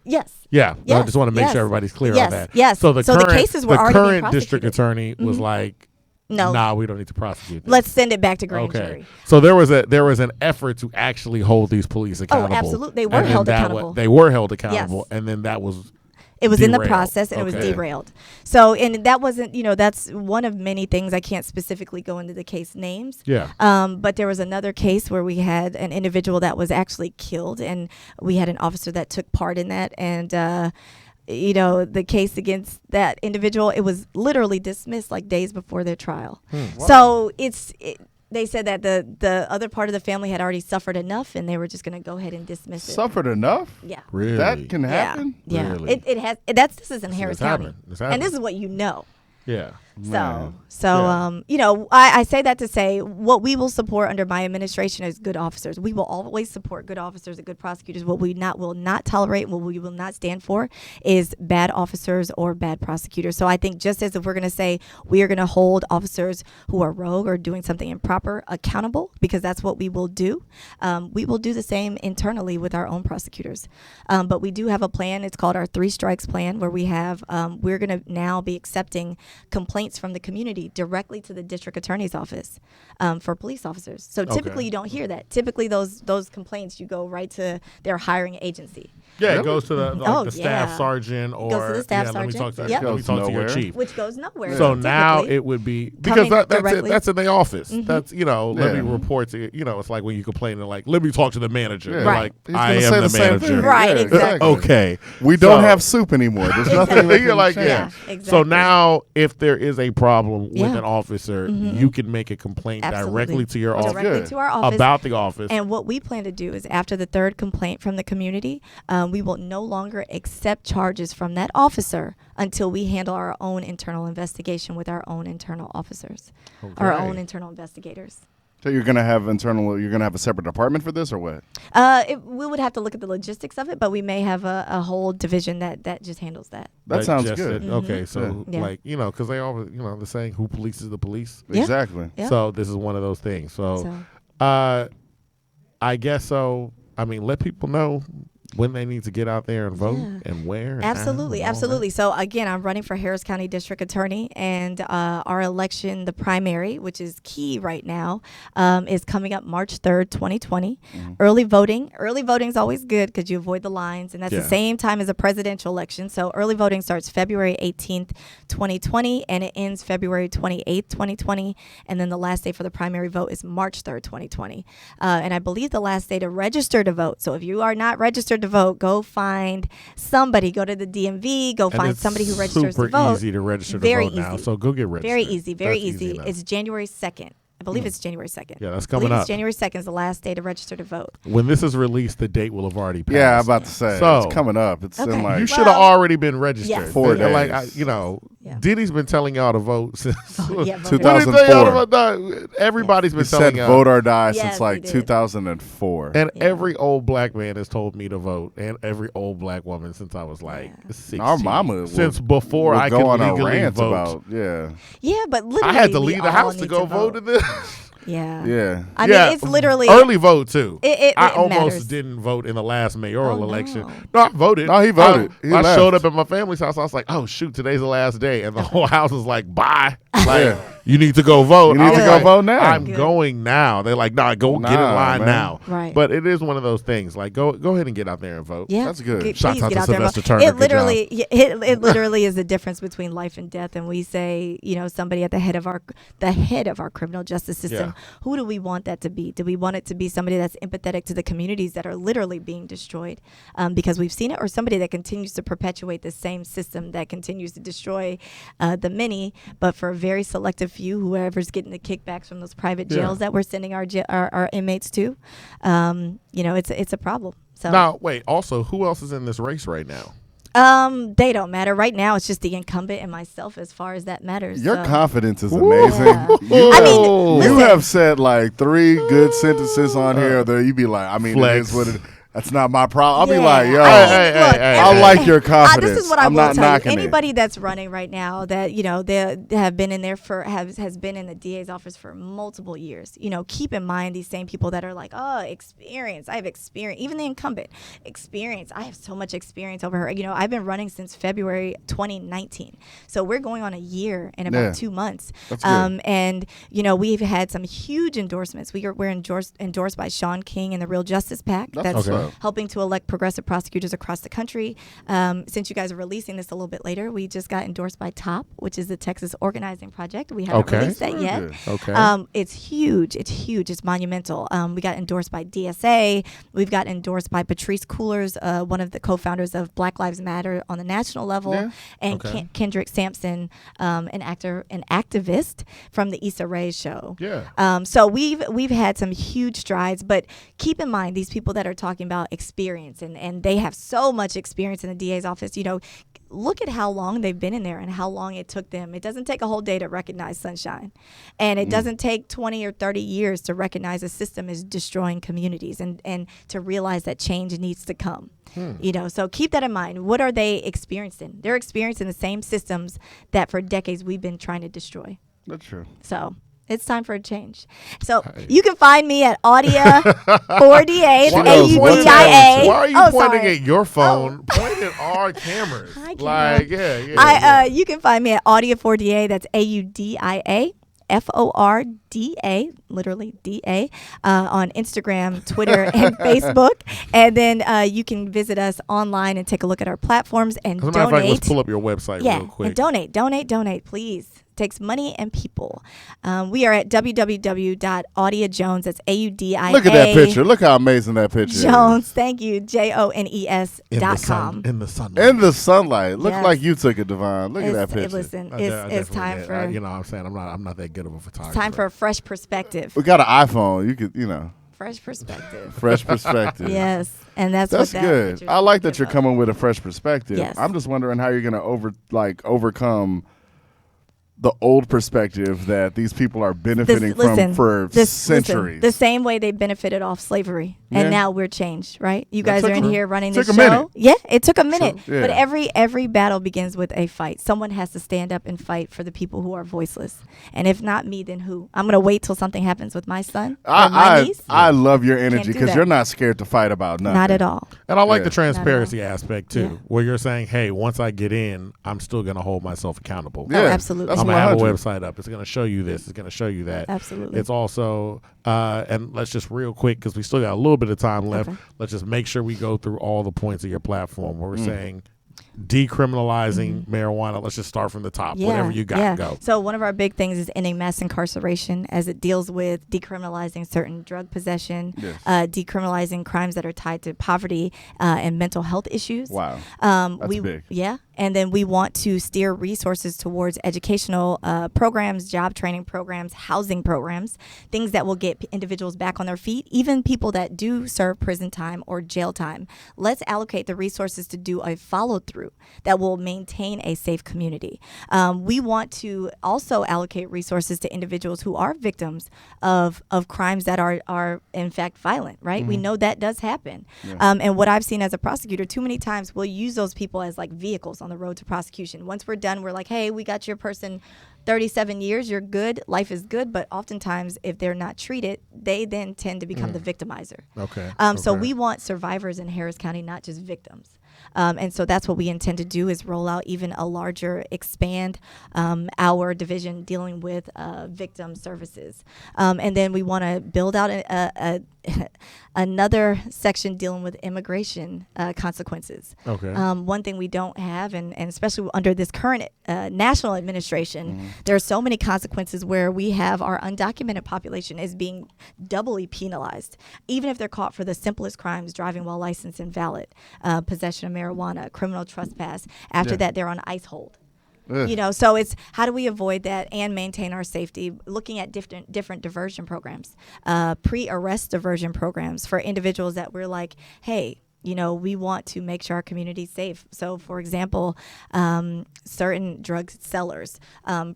Yes. Yeah. Yes. I just want to make sure everybody's clear on that. Yes. So the cases were already being current district attorney was like, no, we don't need to prosecute this. Let's send it back to grand jury. So there was an effort to actually hold these police accountable. Oh, absolutely. They were held accountable. They were held accountable, Yes. and then that was It was derailed. in the process, and it was derailed. So, and that wasn't, that's one of many things. I can't specifically go into the case names. Yeah. But there was another case where we had an individual that was actually killed, and we had an officer that took part in that, and the case against that individual, it was literally dismissed like days before their trial. Wow. So they said that the other part of the family had already suffered enough, and they were just going to go ahead and dismiss it. Suffered enough? Yeah. Really? That can happen? Yeah. Really? It has. This is in Harris County. It's And this is what you know. Yeah. I say that to say what we will support under my administration is good officers. We will always support good officers and good prosecutors. What we will not tolerate, what we will not stand for is bad officers or bad prosecutors. So I think just as if we're going to say we are going to hold officers who are rogue or doing something improper accountable, because that's what we will do, we will do the same internally with our own prosecutors. But we do have a plan. It's called our 3 strikes plan, where we have we're going to now be accepting complaints from the community directly to the district attorney's office for police officers. So typically you don't hear that. Typically those complaints, you go right to their hiring agency. Yeah, it goes to the staff yeah. sergeant, or Goes to the staff let me sergeant. talk to, Yep. let me talk to your Nowhere. chief. Which goes nowhere. So now typically. it would be because Coming that's directly. that's in the office. That's let Yeah. me report to it's like when you complain and like let me talk to the manager. Yeah. You're Right. like He's I gonna am say the the same manager. thing. Right, Yeah, exactly. Okay. We don't So- have soup anymore. There's nothing that You're can like, change. yeah. exactly. So now, if there is a problem with Yeah. an officer, you can make a complaint Absolutely. directly to your office Directly good. to our office. about the office. And what we plan to do is after the 3rd complaint from the community, we will no longer accept charges from that officer until we handle our own internal investigation with our own internal officers, our Okay. own internal investigators. So you're gonna have a separate department for this, or what? We would have to look at the logistics of it, but we may have a whole division that just handles that. That Like sounds just good. Okay, so Yeah. like because they always the saying, who polices the police. Yeah. Exactly. Yeah. So this is one of those things. So, So- I guess so. I mean, let people know when they need to get out there and vote Yeah. and where. And Absolutely, how and all absolutely. So again, I'm running for Harris County District Attorney, and our election, the primary, which is key right now, is coming up March 3rd, 2020. Early voting is always good because you avoid the lines, and that's the Yeah. same time as a presidential election. So early voting starts February 18th, 2020, and it ends February 28th, 2020. And then the last day for the primary vote is March 3rd, 2020. And I believe the last day to register to vote. So if you are not registered to vote, go find somebody. Go to the DMV. Go And find it's somebody who registers super to vote. easy to register to Very vote now. easy. So go get registered. Very easy. Very That's easy. now. It's January 2nd. I believe it's January 2nd. Yeah, that's I believe coming it's up. January 2nd is the last day to register to vote. When this is released, the date will have already passed. Yeah, I'm about to say. So- It's coming up. It's Okay. in like You should have already been registered. Yes. 4 They're days. Like, Yeah. Diddy's been telling y'all to vote since. Yeah, vote. 2000. What did they tell y'all about? Everybody's been he telling said y'all. vote or die Yes, since he like did. 2004. And Yeah. every old black man has told me to vote, and every old black woman since I was like 16. Our mama will- since before We'll I go could on a legally rant vote. about Yeah, but literally, I had to we leave the all house to need go vote in this. Yeah. yeah. I Yeah, mean, it's literally early vote too. It I almost matters. didn't vote in the last mayoral Oh, no. election. No, I voted. No, he voted. He I left. showed up at my family's house. I was like, "Oh shoot, today's the last day," and the whole house was like, "Bye." Like, Yeah. You need to go vote. You need to go vote now. I'm going now. They're like, nah, get in line man. now. Right. But it is one of those things. Like, go ahead and get out there and vote. Yeah, That's good. Shouts please out get to out there and Sylvester vote. Turner. It Good literally, job. it literally is the difference between life and death. And we say, somebody at the head of our criminal justice system. Who do we want that to be? Do we want it to be somebody that's empathetic to the communities that are literally being destroyed because we've seen it, or somebody that continues to perpetuate the same system that continues to destroy the many, but for a very selective few, whoever's getting the kickbacks from those private jails that we're sending our inmates to, it's a problem. So Now, wait. Also, who else is in this race right now? they don't matter right now. It's just the incumbent and myself, as far as that matters. Your so. confidence is amazing. Yeah. I mean, You listen. have said like 3 good sentences on here that you be like, I mean, Flex. it is what it. That's not my problem. I'll be Yeah. like, yo, Look, I like your confidence. This is what I I'm will not tell you. knocking it. Anybody that's running right now that they have been in there has been in the DA's office for multiple years. Keep in mind these same people that are like, oh, experience. I have experience. Even the incumbent, experience. I have so much experience over her. I've been running since February 2019, so we're going on a year in about 2 months. That's good. And we've had some huge endorsements. We're endorsed by Sean King and the Real Justice PAC. That's okay. Helping to elect progressive prosecutors across the country. Since you guys are releasing this a little bit later, we just got endorsed by TOP, which is the Texas Organizing Project. We haven't released that yet. Good. Okay. It's huge. It's huge. It's monumental. We got endorsed by DSA. We've got endorsed by Patrice Coolers, one of the co-founders of Black Lives Matter on the national level, and Kendrick Sampson, an activist from the Issa Rae show. Yeah. So we've had some huge strides, but keep in mind these people that are talking about experience and they have so much experience in the DA's office. Look at how long they've been in there and how long it took them. It doesn't take a whole day to recognize sunshine, and it doesn't take 20 or 30 years to recognize a system is destroying communities and to realize that change needs to come. So keep that in mind. What are they experiencing? They're experiencing the same systems that for decades we've been trying to destroy. That's true. So it's time for a change. So you can find me at Audia 48, AUDIA. Why are you pointing sorry. at your phone? Point at our cameras. I can't. Like, yeah. You can find me at Audia 48. That's AUDIA. FORDA, literally DA, on Instagram, Twitter, and Facebook. And then you can visit us online and take a look at our platforms and As a matter donate. of fact, let's pull up your website real quick. And donate, please. Takes money and people. We are at www.audiajones. That's AUDIA. Look at that picture. Look how amazing that picture Jones. is. Thank you. JONES.com. In the sunlight. In the sunlight. Look Yes. like you took it, Devon. Look at that picture. Listen, I it's definitely time did. for you know what I'm saying? I'm not that good of a photographer. it's time for a fresh perspective. We got an iPhone. You could, Fresh perspective. fresh perspective. Yes, and that's That's what that good. picture I like that is you're about. coming with a fresh perspective. Yes. I'm just wondering how you're going to overcome the old perspective that these people are benefiting from for centuries. The same way they benefited off slavery, and Yeah. now we're changed, right? You That guys are took in a- here running took this a minute. show. Yeah, it took a minute, True. but Yeah. every battle begins with a fight. Someone has to stand up and fight for the people who are voiceless, and if not me, then who? I'm gonna wait till something happens with my son or my niece. I love your energy do because that. you're not scared to fight about nothing. Not at all. And I like Yeah. the transparency aspect too, Yeah. where you're saying, "Hey, once I get in, I'm still going to hold myself accountable. Yeah, absolutely. That's I'm gonna have a 100. website up. It's going to show you this. It's going to show you that. Absolutely. It's also, and let's just real quick because we still got a little bit of time left. Okay. Let's just make sure we go through all the points of your platform where we're saying decriminalizing marijuana. Let's just start from the top. Whatever you got, go. So one of our big things is ending mass incarceration, as it deals with decriminalizing certain drug possession, Yes. decriminalizing crimes that are tied to poverty and mental health issues. Wow. That's big. Yeah. And then we want to steer resources towards educational programs, job training programs, housing programs, things that will get individuals back on their feet, even people that do serve prison time or jail time. Let's allocate the resources to do a follow through that will maintain a safe community. We want to also allocate resources to individuals who are victims of crimes that are in fact violent, right? We know that does happen. And what I've seen as a prosecutor, too many times we'll use those people as like vehicles on the road to prosecution. Once we're done, we're like, hey, we got your person 37 years, you're good, life is good. But oftentimes, if they're not treated, they then tend to become the victimizer. Okay. So Okay. we want survivors in Harris County, not just victims. And so that's what we intend to do, is roll out even a larger, expand our division dealing with victim services. And then we want to build out another section dealing with immigration consequences. Okay. One thing we don't have, and especially under this current national administration, there are so many consequences where we have our undocumented population is being doubly penalized, even if they're caught for the simplest crimes: driving while licensed invalid, possession of marijuana, criminal trespass. After that, they're on ICE hold. You know, so it's how do we avoid that and maintain our safety? Looking at different diversion programs, pre-arrest diversion programs for individuals that we're like, hey, you know, we want to make sure our community's safe. So, for example, certain drug sellers,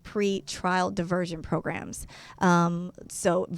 pre-trial diversion programs. So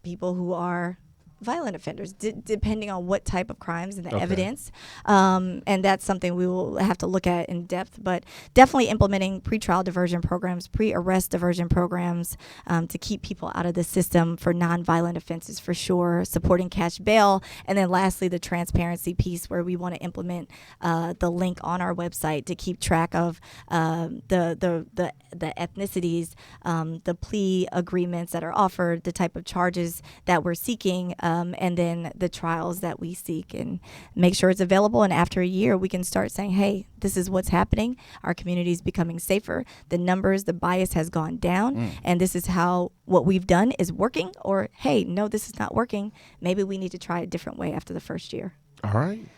people who are violent offenders, depending on what type of crimes and the evidence. And that's something we will have to look at in depth, but definitely implementing pretrial diversion programs, pre-arrest diversion programs to keep people out of the system for nonviolent offenses for sure, supporting cash bail. And then lastly, the transparency piece, where we want to implement the link on our website to keep track of the ethnicities, the plea agreements that are offered, the type of charges that we're seeking, and then the trials that we seek, and make sure it's available. And after a year, we can start saying, hey, this is what's happening. Our community is becoming safer. The numbers, the bias has gone down. And this is how what we've done is working. Or, hey, no, this is not working. Maybe we need to try a different way after the first year. All right.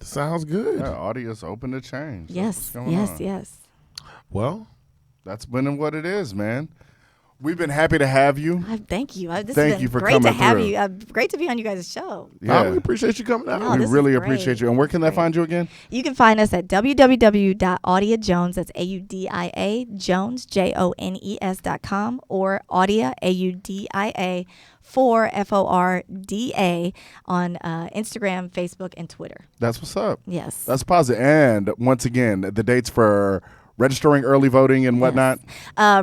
Sounds good. Yeah, Audia's open to change. Yes. Well, that's been what it is, man. We've been happy to have you. Thank you. Thank you for coming great to have through. you. Great to be on you guys' show. Yeah, we appreciate you coming out. No, we this is really great. appreciate you. And where can they find you again? You can find us at www.audiajones, that's AUDIA, Jones, JONES.com, or Audia, AUDIA, FORDA, on Instagram, Facebook, and Twitter. That's what's up. Yes. That's positive. And once again, the dates for registering early voting and whatnot.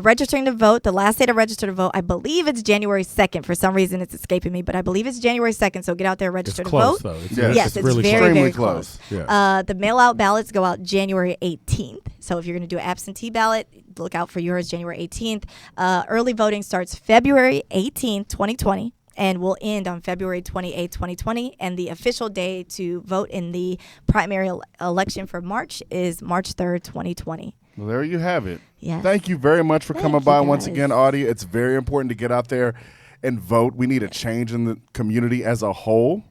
Registering to vote, the last day to register to vote, I believe it's January 2nd. For some reason, it's escaping me, but I believe it's January 2nd. So get out there, register it's to close, vote. though. Yes, it's really very, extremely very close. close. Yeah. The mail-out ballots go out January 18th. So if you're going to do an absentee ballot, look out for yours January 18th. Early voting starts February 18th, 2020. And will end on February 28, 2020. And the official day to vote in the primary election for March is March 3rd, 2020. Well, there you have it. Yes. Thank you very much for coming you, by once guys. again, Audia. It's very important to get out there and vote. We need a change in the community as a whole.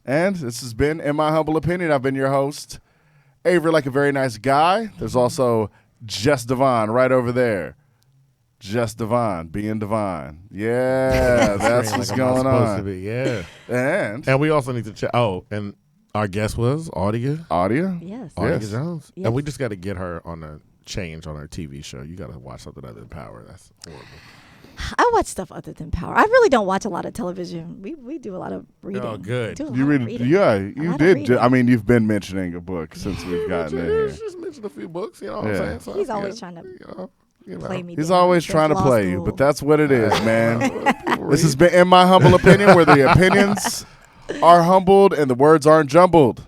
And this has been, in my humble opinion, I've been your host, Avery, like a very nice guy. There's also Jess Devon right over there. Just Devon, being divine. Yeah, that's what's like going supposed on. to be, yeah. And we also need to check. Oh, and our guest was Audia. Audia? Yes. Audia Yes. Jones. Yes. And we just got to get her on a change on her TV show. You got to watch something other than Power. That's horrible. I watch stuff other than Power. I really don't watch a lot of television. We do a lot of reading. Oh, good. Do a lot You of read, reading. yeah, A you lot of did. reading. I mean, you've been mentioning a book since we've gotten in here. Just mentioned a few books, you know what Yeah. I'm saying? So, He's always yeah, trying to you know. play me. He's down always since trying to law play you, school. but that's what it is, man. People This has read. been, in my humble opinion, where the opinions are humbled and the words aren't jumbled.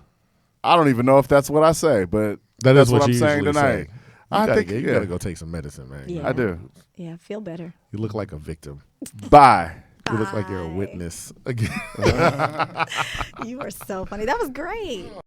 I don't even know if that's what I say, but That that's is what I'm you saying usually tonight. say. I think you yeah. got to go take some medicine, man. Yeah. I do. Yeah, feel better. You look like a victim. Bye. You look like you're a Bye. witness again. You are so funny. That was great.